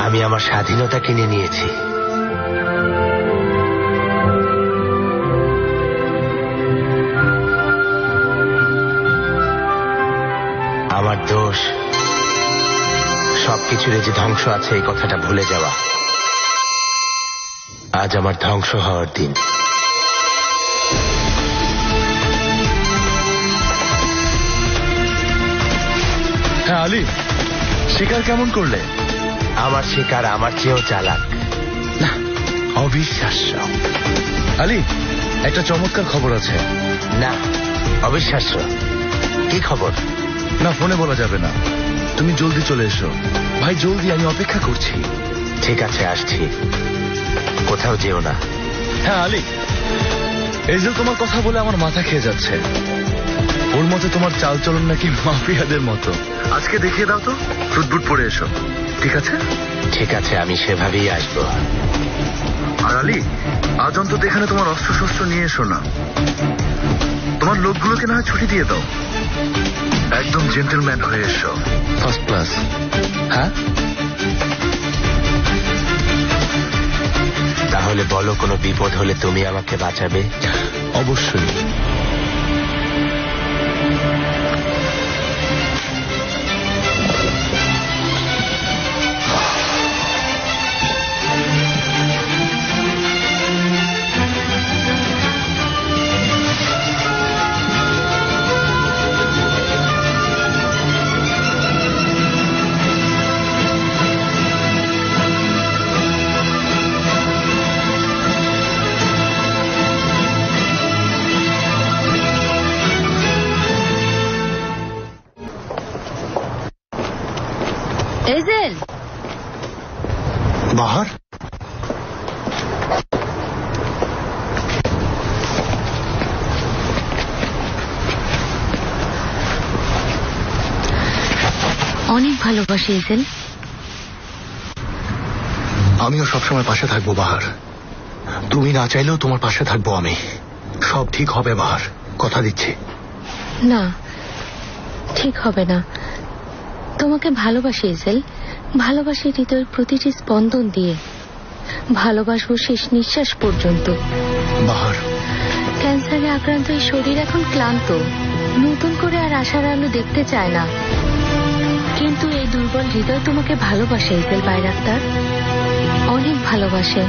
S10: আমি আমার স্বাধীনতা কিনে নিয়েছি। আমার দোষ সবকিছুর যে ধ্বংস আছে এই কথাটা ভুলে যাওয়া। আজ আমার ধ্বংস হওয়ার দিন।
S14: হ্যাঁ আলী, শিকার কেমন করলে?
S10: আমার শিকার আমার চেয়েও চালাক।
S14: না, অবিশ্বাস্য। আলী, একটা চমৎকার খবর আছে।
S10: না, অবিশ্বাস্য। কি খবর?
S14: না, ফোনে বলা যাবে না। তুমি জলদি চলে এসো ভাই, জলদি, আমি অপেক্ষা করছি।
S10: ঠিক আছে, আসছি। কোথাও যেও না।
S14: হ্যাঁ আলী, এই যে তোমার কথা বলে আমার মাথা খেয়ে যাচ্ছে। ওর মতো তোমার চালচলন নাকি মাফিয়াদের মতো। আজকে দেখিয়ে দাও তো, ফুটবুট পরে এসো। ঠিক আছে?
S10: ঠিক আছে, আমি সেভাবেই আসবো।
S14: আর আলী, আজ অন্তত এখানে তোমার অস্ত্র শস্ত্র নিয়ে এসো না। তোমার লোকগুলোকে না হয় ছুটি দিয়ে দাও। একদম জেন্টলম্যান হয়ে এসো, ফার্স্ট ক্লাস। হ্যাঁ,
S10: তাহলে বলো, কোনো বিপদ হলে তুমি আমাকে বাঁচাবে?
S14: অবশ্যই।
S2: এজেল,
S4: বাহার,
S2: অনেক ভালোবাসি এজেল।
S4: আমিও সবসময় পাশে থাকবো বাহার। তুমি না চাইলেও তোমার পাশে থাকবো আমি। সব ঠিক হবে বাহার, কথা দিচ্ছি।
S5: না, ঠিক হবে না। তোমাকে ভালোবাসি এজেল, ভালোবাসি হৃদয়ের প্রতিটি স্পন্দন দিয়ে, ভালোবাসবো শেষ নিঃশ্বাস পর্যন্ত।
S4: বাহার,
S5: ক্যান্সারে আক্রান্ত এই শরীর এখন ক্লান্ত, নতুন করে আর আশার আলো দেখতে চায় না। কিন্তু এই দুর্বল হৃদয় তোমাকে ভালোবাসে এজেল বাইরাক্তার, অনেক ভালোবাসে।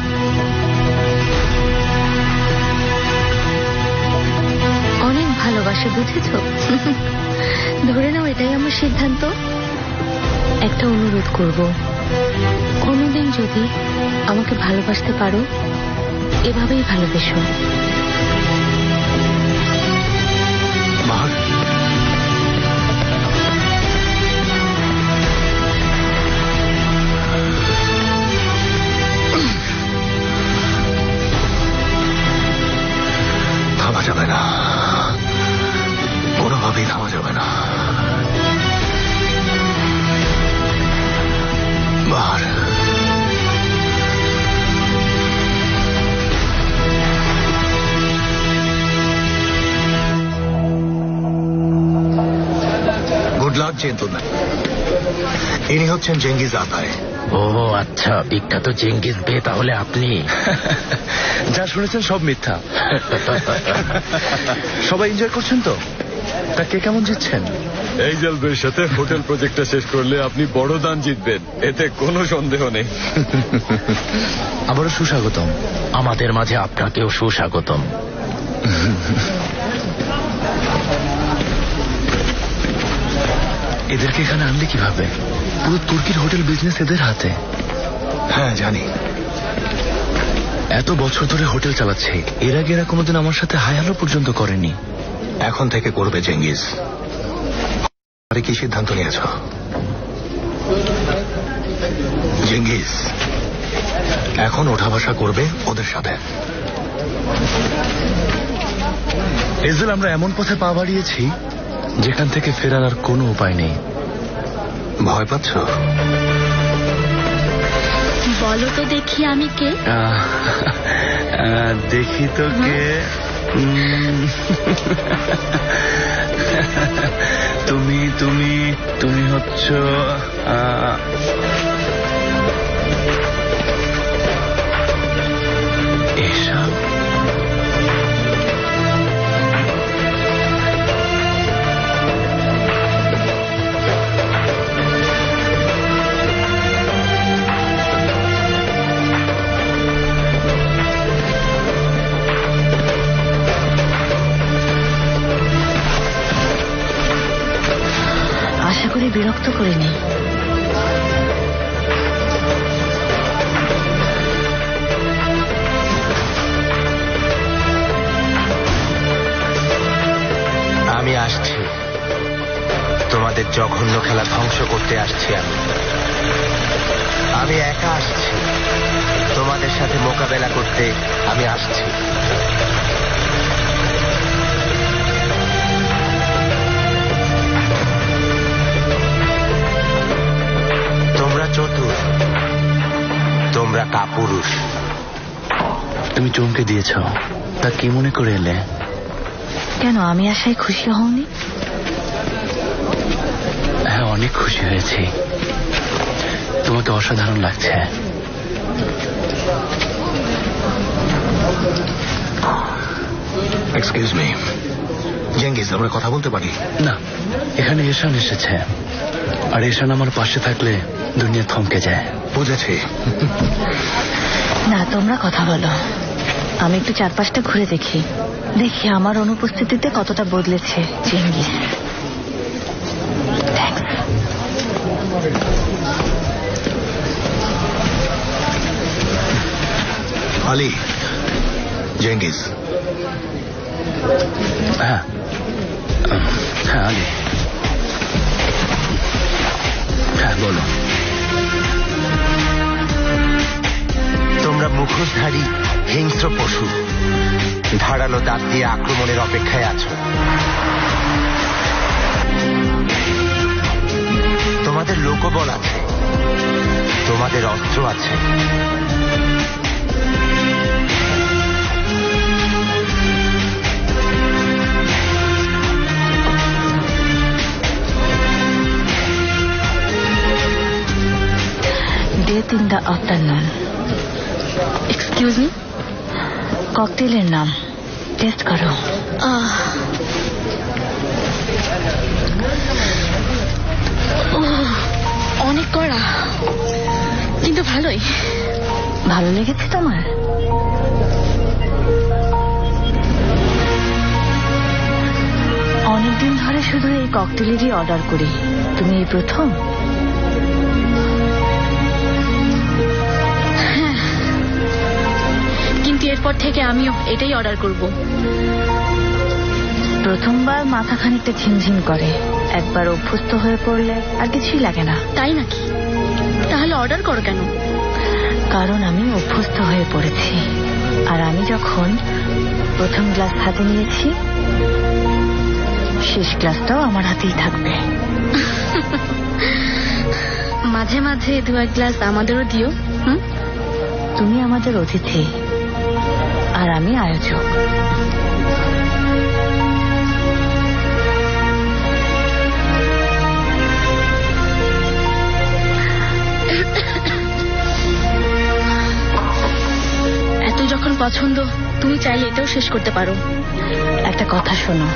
S5: অনেক ভালোবাসে, বুঝেছ? ধরে নাও এটাই আমার সিদ্ধান্ত। একটা অনুরোধ করব, কোনোদিন যদি আমাকে ভালোবাসতে পারো, এভাবেই ভালোবেসো।
S4: বাহার, থামা যাবে না, কোনোভাবেই থামা যাবে না। বাহার, গুড লাক জেন্টলম্যান। ইনি হচ্ছেন জেঙ্গিজ আতায়।
S10: ও আচ্ছা, বিখ্যাত চেঙ্গিজ বে তাহলে আপনি?
S14: যা শুনেছেন সব মিথ্যা। সবাই এনজয় করছেন তো? তা কে কেমন জিতছেন?
S1: এই জলবের সাথে হোটেল প্রজেক্টটা শেষ করলে আপনি বড় দান জিতবেন, এতে কোনো সন্দেহ নেই।
S14: আবারও সুস্বাগতম।
S10: আমাদের মাঝে আপনাকেও সুস্বাগতম।
S14: এদেরকে এখানে আনলে কিভাবে? পুরো তুর্কির হোটেল বিজনেস এদের হাতে।
S4: হ্যাঁ জানি।
S14: এত বছর ধরে হোটেল চালাচ্ছে, এর আগে এরা কোনোদিন আমার সাথে হাই হ্যালো পর্যন্ত করেনি।
S4: এখন থেকে করবে জেঙ্গিজ। আরে কি সিদ্ধান্ত নিয়েছ জেঙ্গিজ? এখন ওঠা বসা করবে ওদের সাথে।
S14: এজেল, আমরা এমন পথে পা বাড়িয়েছি যেখান থেকে ফেরার আর কোনো উপায় নেই।
S4: ভয় পাচ্ছ?
S2: বলো তো দেখি আমি কে?
S11: দেখি তো কে। তুমি তুমি তুমি হচ্ছ
S14: এসব
S7: আশা করি বিরক্ত করিনি।
S10: আমি আসছি, তোমাদের জঘন্য খেলা ধ্বংস করতে আসছি। আমি একা আসছি, তোমাদের সাথে মোকাবেলা করতে আমি আসছি। তোমরা চতুর, তোমরা কাপুরুষ।
S14: তুমি চমকে দিয়েছ, তা কি মনে করে এলে?
S7: কেন, আমি আশায় খুশি হওনি?
S14: হ্যাঁ, অনেক খুশি হয়েছি। তোমাকে অসাধারণ লাগছে।
S4: এক্সকিউজ মি জেঙ্গিজ, আমরা কথা বলতে পারি?
S14: না, এখানে এশান এসেছে, আর এশান আমার পাশে থাকলে দুনিয়া থমকে যায়।
S4: বুঝেছি।
S7: না, তোমরা কথা বলো, আমি একটু চারপাশটা ঘুরে দেখি আমার অনুপস্থিতিতে কতটা বদলেছে চেঙ্গিস।
S4: আলী, জেঙ্গিস।
S14: হ্যাঁ হ্যাঁ আলী, হ্যাঁ বলো।
S10: মুখোশধারী হিংস্র পশু ধারালো দাঁত দিয়ে আক্রমণের অপেক্ষায় আছো। তোমাদের লোকবল আছে, তোমাদের অস্ত্র আছে,
S7: death in the afternoon.
S2: Excuse me,
S7: ককটেলের নাম টেস্ট করো।
S2: অনেক কড়া, কিন্তু ভালোই।
S7: ভালো লেগেছে তোমার? অনেকদিন ধরে শুধু এই ককটেলেরই অর্ডার করি, তুমি এই প্রথম?
S2: কিন্তু এরপর থেকে আমিও এটাই অর্ডার করব।
S7: প্রথমবার মাথা খানিকটা ঝিমঝিম করে, একবার অভ্যস্ত হয়ে পড়লে আর কিছুই লাগে না।
S2: তাই নাকি? তাহলে অর্ডার করো কেন?
S7: কারণ আমি অভ্যস্ত হয়ে পড়েছি, আর আমি যখন প্রথম গ্লাস হাতে নিয়েছি, শেষ গ্লাসটাও আমার হাতেই থাকবে।
S2: মাঝে মাঝে 2-1 গ্লাস আমাদেরও দিও।
S7: তুমি আমাদের অতিথি, আর আমি আয়োজক।
S2: এত যখন পছন্দ, তুমি চাইলে এটাও শেষ করতে পারো।
S7: একটা কথা শোনো,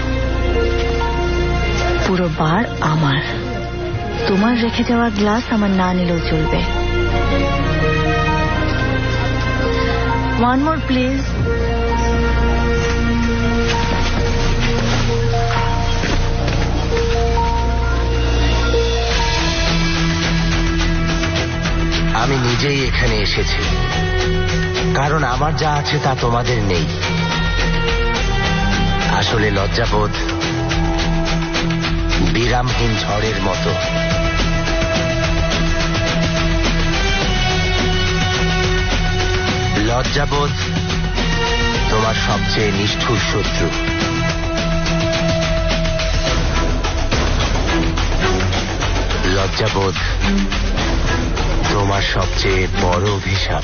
S7: পুরো বার আমার। তোমার রেখে যাওয়া গ্লাস আমার না নিলেও চলবে। One more please.
S10: আমি নিজেই এখানে এসেছি, কারণ আমার যা আছে তা তোমাদের নেই। আসলে লজ্জাবোধ বিরামহীন ঝড়ের মতো। লজ্জাবোধ তোমার সবচেয়ে নিষ্ঠুর শত্রু। লজ্জাবোধ তোমার সবচেয়ে বড় অভিশাপ।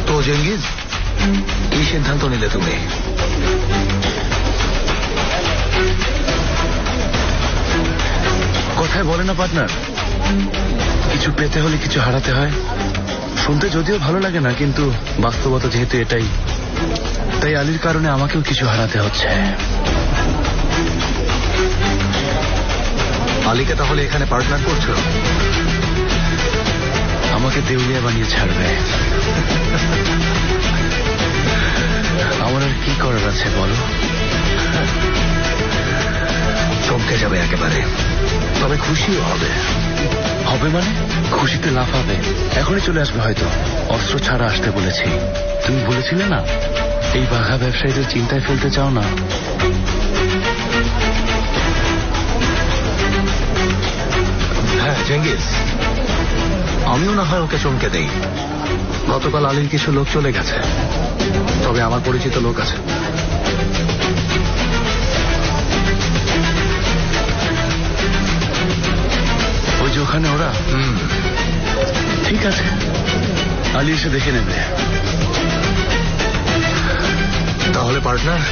S4: তো জেঙ্গিজ, কি সিদ্ধান্ত নিলে তুমি?
S6: কথায় বলে না পার্টনার, কিছু পেতে হলে কিছু হারাতে হয়। শুনতে যদিও ভালো লাগে না, কিন্তু বাস্তবতা যেহেতু এটাই, তাই আলীর কারণে আমাকেও কিছু হারাতে হচ্ছে।
S4: আলীকে তাহলে এখানে পার্টনার করছো?
S6: আমাকে দেউলিয়া বানিয়ে ছাড়বে। আমার আর কি করার আছে বলো?
S4: চমকে যাবে একেবারে, তবে খুশিও হবে।
S6: হবে মানে? খুশিতে লাফাবে। এখনই চলে আসবে হয়তো। অস্ত্র ছাড়া আসতে বলেছি। তুমি বলেছিলে না এই বাঘা ব্যবসায়ীদের চিন্তায় ফেলতে চাও না।
S4: হ্যাঁ জেঙ্গিজ, আমিও না হয় ওকে চমকে দেই। গতকাল আলীর কিছু লোক চলে গেছে, তবে আমার পরিচিত লোক আছে।
S6: ওই যে ওখানে ওরা। ঠিক আছে, আলী এসে দেখে নেবে।
S4: তাহলে পার্টনার,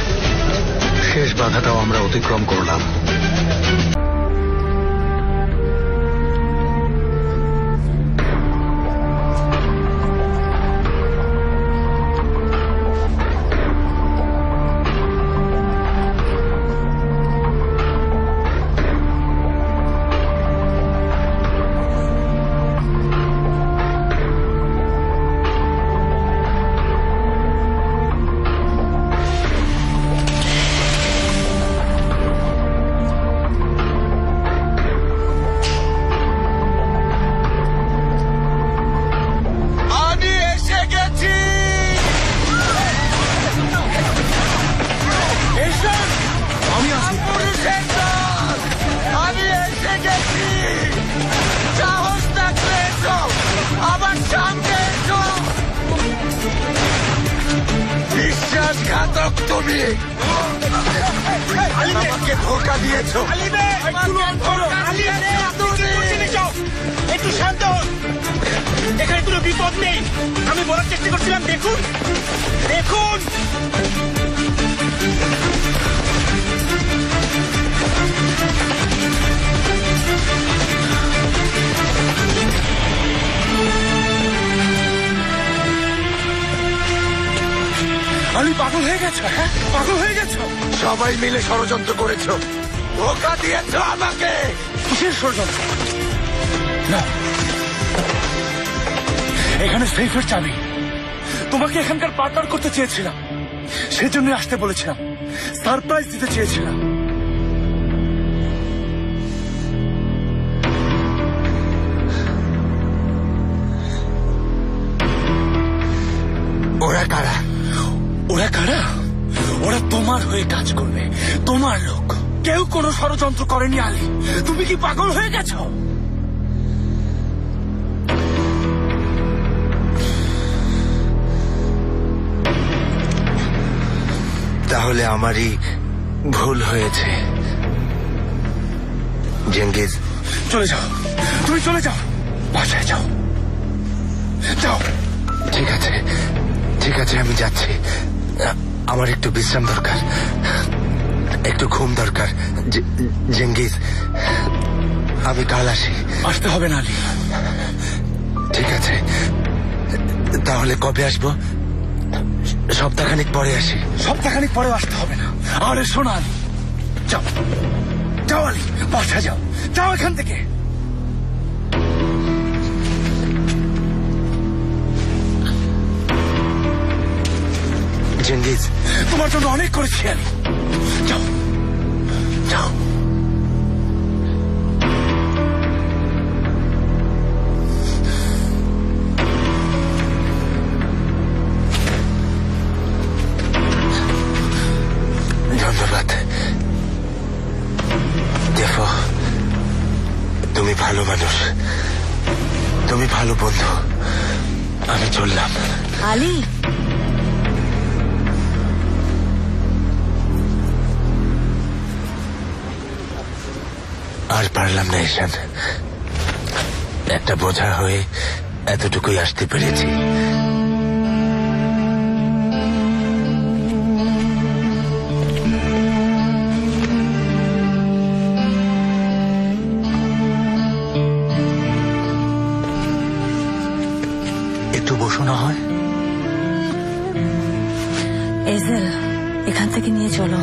S4: শেষ বাধাটাও আমরা অতিক্রম করলাম। প্রতারক তুমি, আমাকে ধোকা দিয়েছো।
S1: একটু শান্ত হন। এখানে কোনো বিপদ নেই। আমি বলার চেষ্টা করছিলাম, দেখুন দেখুন। আলি পাগল হয়ে গেছো? হ্যাঁ পাগল হয়ে গেছো?
S4: সবাই মিলে ষড়যন্ত্র করেছো, ধোকা দিয়েছো আমাকে।
S1: কিসের ষড়যন্ত্র? না, এখানে সেফের চাবি। তোমাকে এখানকার পার্টনার করতে চেয়েছিলাম, সেজন্য আসতে বলেছিলাম, সারপ্রাইজ দিতে চেয়েছিলাম।
S4: ওরা কারা?
S1: ওরা কারা? ওরা তোমার হয়ে কাজ করবে, তোমার লোক। কেউ কোনো ষড়যন্ত্র করেনি আলী। তুমি কি পাগল হয়ে গেছো?
S10: তাহলে আমারই ভুল হয়েছে। জেঙ্গিজ,
S1: চলে যাও, তুমি চলে যাও, বাসায় যাও, যাও।
S10: ঠিক আছে ঠিক আছে, আমি যাচ্ছি। আমার একটু বিশ্রাম দরকার, একটু ঘুম দরকার। জেঙ্গিজ, আমি কাল আসি।
S1: আসতে হবে না আলী।
S10: ঠিক আছে, তাহলে কবে আসবো? সপ্তাহখানিক পরে আসি।
S1: সপ্তাহখানিক পরেও আসতে হবে না। আরে শোনা আলী, যাও যাও আলী, বাসায় যাও, যাও এখান থেকে।
S10: জেঙ্গিজ,
S1: তোমার জন্য অনেক করেছি আলী, যাও যাও।
S10: ধন্যবাদ। দেখো, তুমি ভালো মানুষ, তুমি ভালো বন্ধু। আমি চললাম।
S7: আলী,
S10: আর পারলাম না ঈশান, একটা বোঝা হয়ে এতটুকুই আসতে পেরেছি। একটু বসো না হয়?
S7: এজেল, এখান থেকে নিয়ে চলো।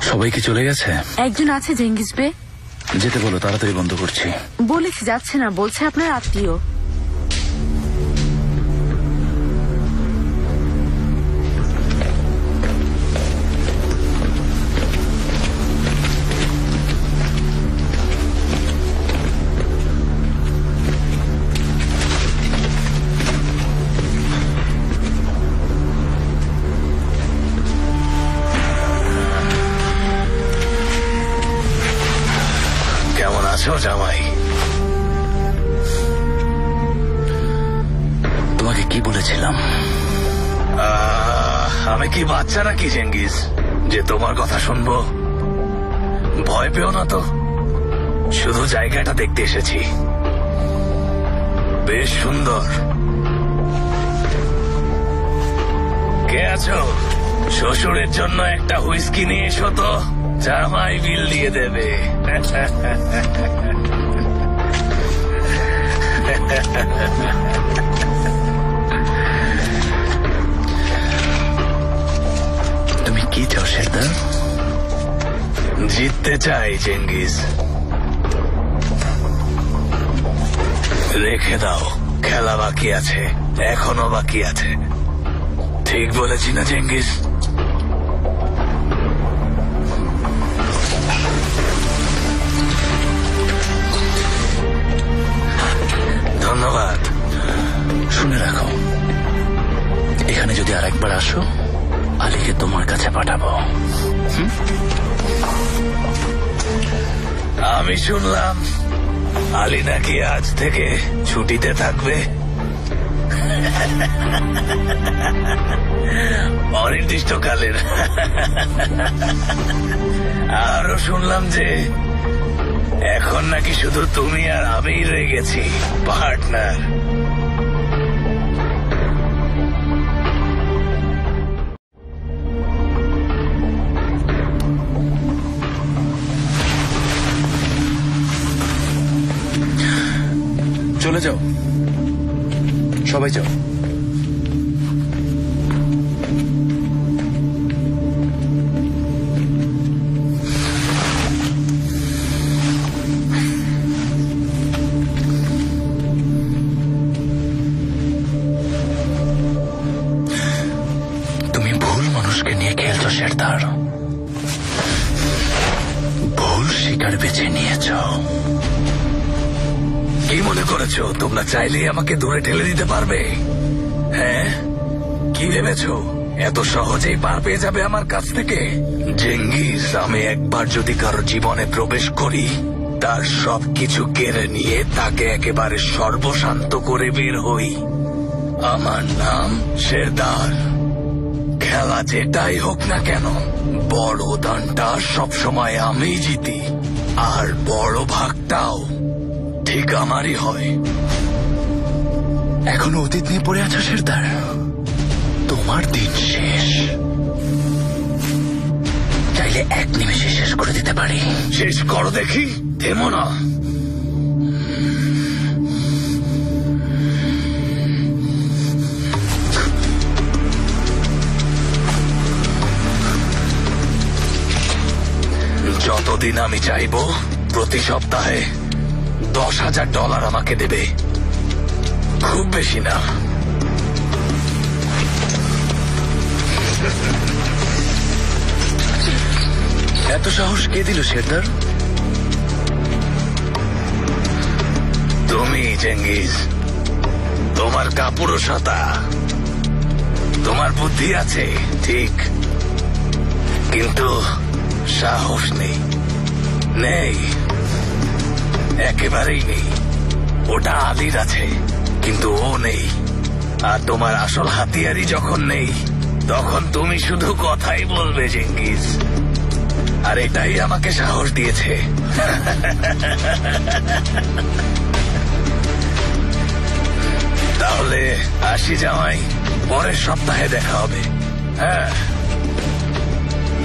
S6: সবাই কি চলে গেছে?
S7: একজন আছে জেঙ্গিজ বে।
S6: যেতে বলো, তাড়াতাড়ি বন্ধ করছি।
S7: বলেছি যাচ্ছে না, বলছে আপনার আত্মীয়।
S10: কেমন আছো জামাই?
S6: তোমাকে কি বলেছিলাম? আমি কি বাচ্চা নাকি চেঙ্গিস যে তোমার কথা শুনবো? ভয় পেও না তো, শুধু জায়গাটা দেখতে এসেছি। বেশ সুন্দর। কে আছো? শ্বশুরের জন্য একটা হুইস্কি নিয়ে এসো তো, জামাই বিল দিয়ে দেবে। তুমি কি চাও শেরদার? জিততে চাই চেঙ্গিস। রেখে দাও, খেলা বাকি আছে, এখনো বাকি আছে। ঠিক বলেছি না চেঙ্গিস? ধন্যবাদ। শুনে রাখো, এখানে যদি আরেকবার আসো, আলীকে তোমার কাছে পাঠাবো। আমি শুনলাম আলী নাকি আজ থেকে ছুটিতে থাকবে। অনির্দিষ্টকালের। আরো শুনলাম যে এখন নাকি শুধু তুমি আর আমি রয়ে গেছি পার্টনার। চলে যাও, সবাই যাও। তুমি ভুল মানুষকে নিয়ে খেলছো শেরদার, ভুল শিকার বেছে নিয়েছ। কি মনে করেছো তোমরা চাইলেই আমাকে দূরে ঠেলে দিতে পারবে? হ্যাঁ, কি ভেবেছো এত সহজেই পার পেয়ে যাবে আমার কাছ থেকে? চেঙ্গিস, আমি একবার যদি কারো জীবনে প্রবেশ করি, তার সবকিছু কেড়ে নিয়ে তাকে একেবারে সর্বশান্ত করে বের হই। আমার নাম শেরদার। খেলা যেটাই হোক না কেন, বড় দানটা সবসময় আমি জিতি, আর বড় ভাগটাও ঠিক আমারই হয়। এখনো অতীত নিয়ে পড়ে আছো শেরদার? তোমার দিন শেষ। চাইলে এক নিমেষে শেষ করে দিতে পারি। শেষ করো দেখি, থেমো না। যতদিন আমি চাইবো, প্রতি সপ্তাহে $10,000 আমাকে দেবে। খুব বেশি না। এত সাহস কে দিল শেরদার? তুমি চেঙ্গিস। তোমার কাপুরুষতা, তোমার বুদ্ধি আছে ঠিক, কিন্তু সাহস নেই। নেই, একেবারেই নেই। ওটা আলীর আছে, কিন্তু ও নেই। আর তোমার আসল হাতিয়ারই যখন নেই, তখন তুমি শুধু কথাই বলবে চেঙ্গিস। আর এটাই আমাকে সাহস দিয়েছে। তাহলে আসি জামাই, পরের সপ্তাহে দেখা হবে। হ্যাঁ,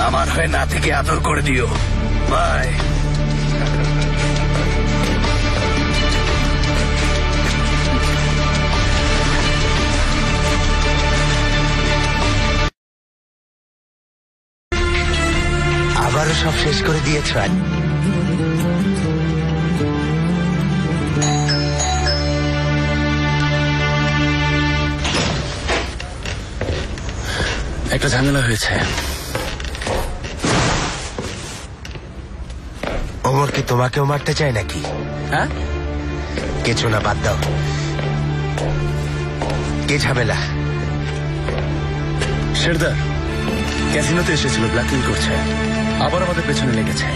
S6: আমার হয়ে নাতিকে আদর করে দিও। বাই।
S10: আবারও সব শেষ করে দিয়েছ।
S6: একটা ঝামেলা হয়েছে।
S10: ওমর কি তোমাকেও মারতে চায় নাকি?
S6: হ্যাঁ,
S10: কিছু না, বাদ দাও। কি ঝামেলা?
S6: শেরদার ক্যাসিনোতে এসেছিল, ব্ল্যাকমেল করছে, আবার আমাদের পেছনে লেগেছে।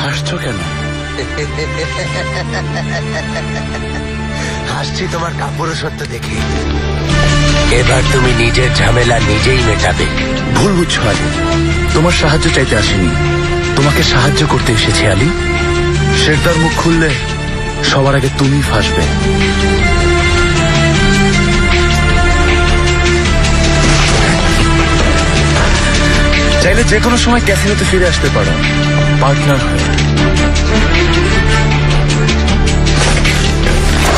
S6: হাসছো কেন?
S10: হাসছি তোমার কাপুরুষত্ব দেখে। এবার তুমি নিজের ঝামেলা নিজেই মেটাবে।
S14: ভুল বুঝছো আলী, তোমার সাহায্য চাইতে আসিনি, তোমাকে সাহায্য করতে এসেছি আলী। শেরদার মুখ খুললে সবার আগে তুমি ফাঁসবে। চাইলে যে কোনো সময় ক্যাসিনোতে ফিরে আসতে পারো, পার্টনার হয়ে।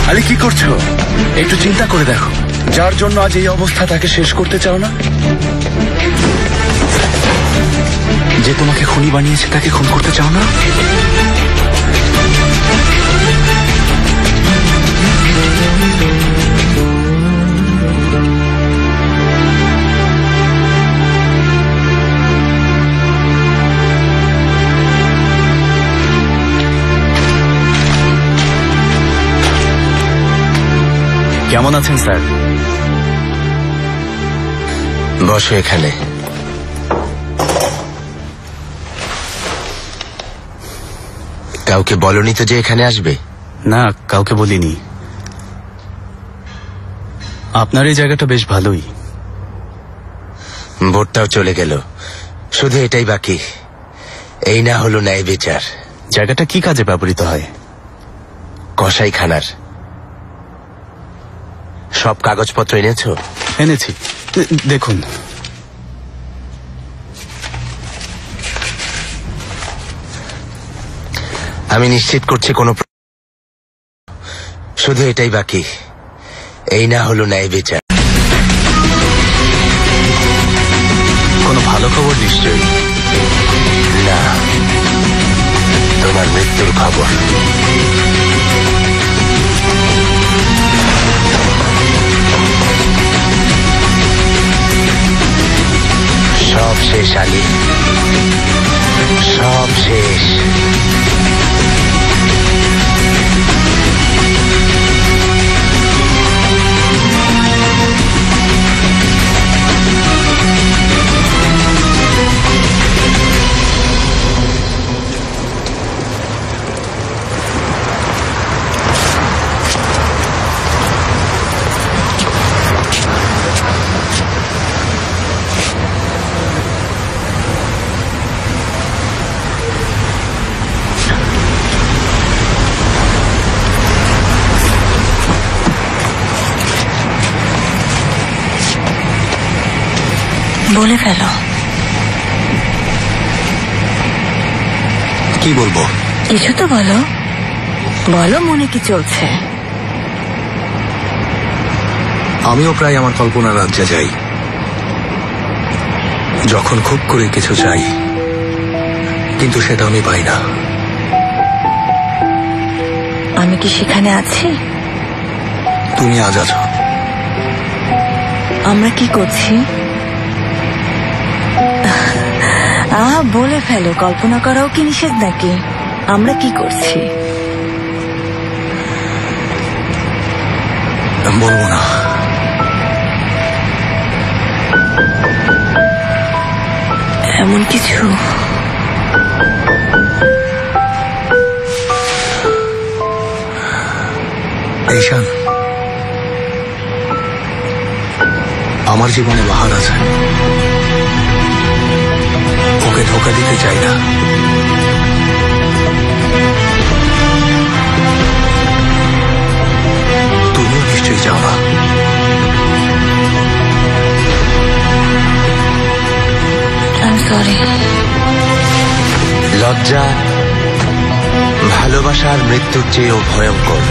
S14: আলী কি করছো? একটু চিন্তা করে দেখো, যার জন্য আজ এই অবস্থা তাকে শেষ করতে চাও না? যে তোমাকে খুনি বানিয়েছে তাকে খুন করতে চাও না? কেমন আছেন স্যার?
S10: বসো এখানে। কাউকে বলনি তো যে এখানে আসবে?
S11: না, কাউকে বলিনি। আপনার এই জায়গাটা বেশ ভালোই।
S10: ভোটটাও চলে গেল, শুধু এটাই বাকি। এই না হলো ন্যায় বিচার।
S11: জায়গাটা কি কাজে ব্যবহৃত হয়?
S10: কসাইখানার। সব কাগজপত্র এনেছো?
S11: এনেছি, দেখুন।
S10: আমি নিশ্চিত করছি কোনো, শুধু এটাই বাকি। এই না হলো ন্যায় বিচার।
S11: কোনো ভালো খবর নিশ্চয়ই?
S10: না, তোমার মৃত্যুর খবর। সব শেষ আলী, সব শেষ।
S7: বলে ফেলো।
S14: কি বলবো?
S7: কিছু তো বলো, বলো মনে কি চলছে।
S14: আমিও প্রায় আমার কল্পনার রাজ্যে যাই, যখন খুব করে কিছু চাই, কিন্তু সেটা আমি পাই না।
S7: আমি কি সেখানে আছি?
S14: তুমি আজ আছো।
S7: আমরা কি করছি? বলে ফেলো, কল্পনা করাও কি নিষেধ নাকি? আমরা কি করছি?
S14: বলবো না।
S7: এমন কিছু?
S14: ঈশান, আমার জীবনে বাহার আছে, ওকে ধোকা দিতে চাই না। তুমিও নিশ্চয়ই চাও না।
S7: সরি।
S10: লজ্জা ভালোবাসার মৃত্যুর চেয়েও ভয়ঙ্কর।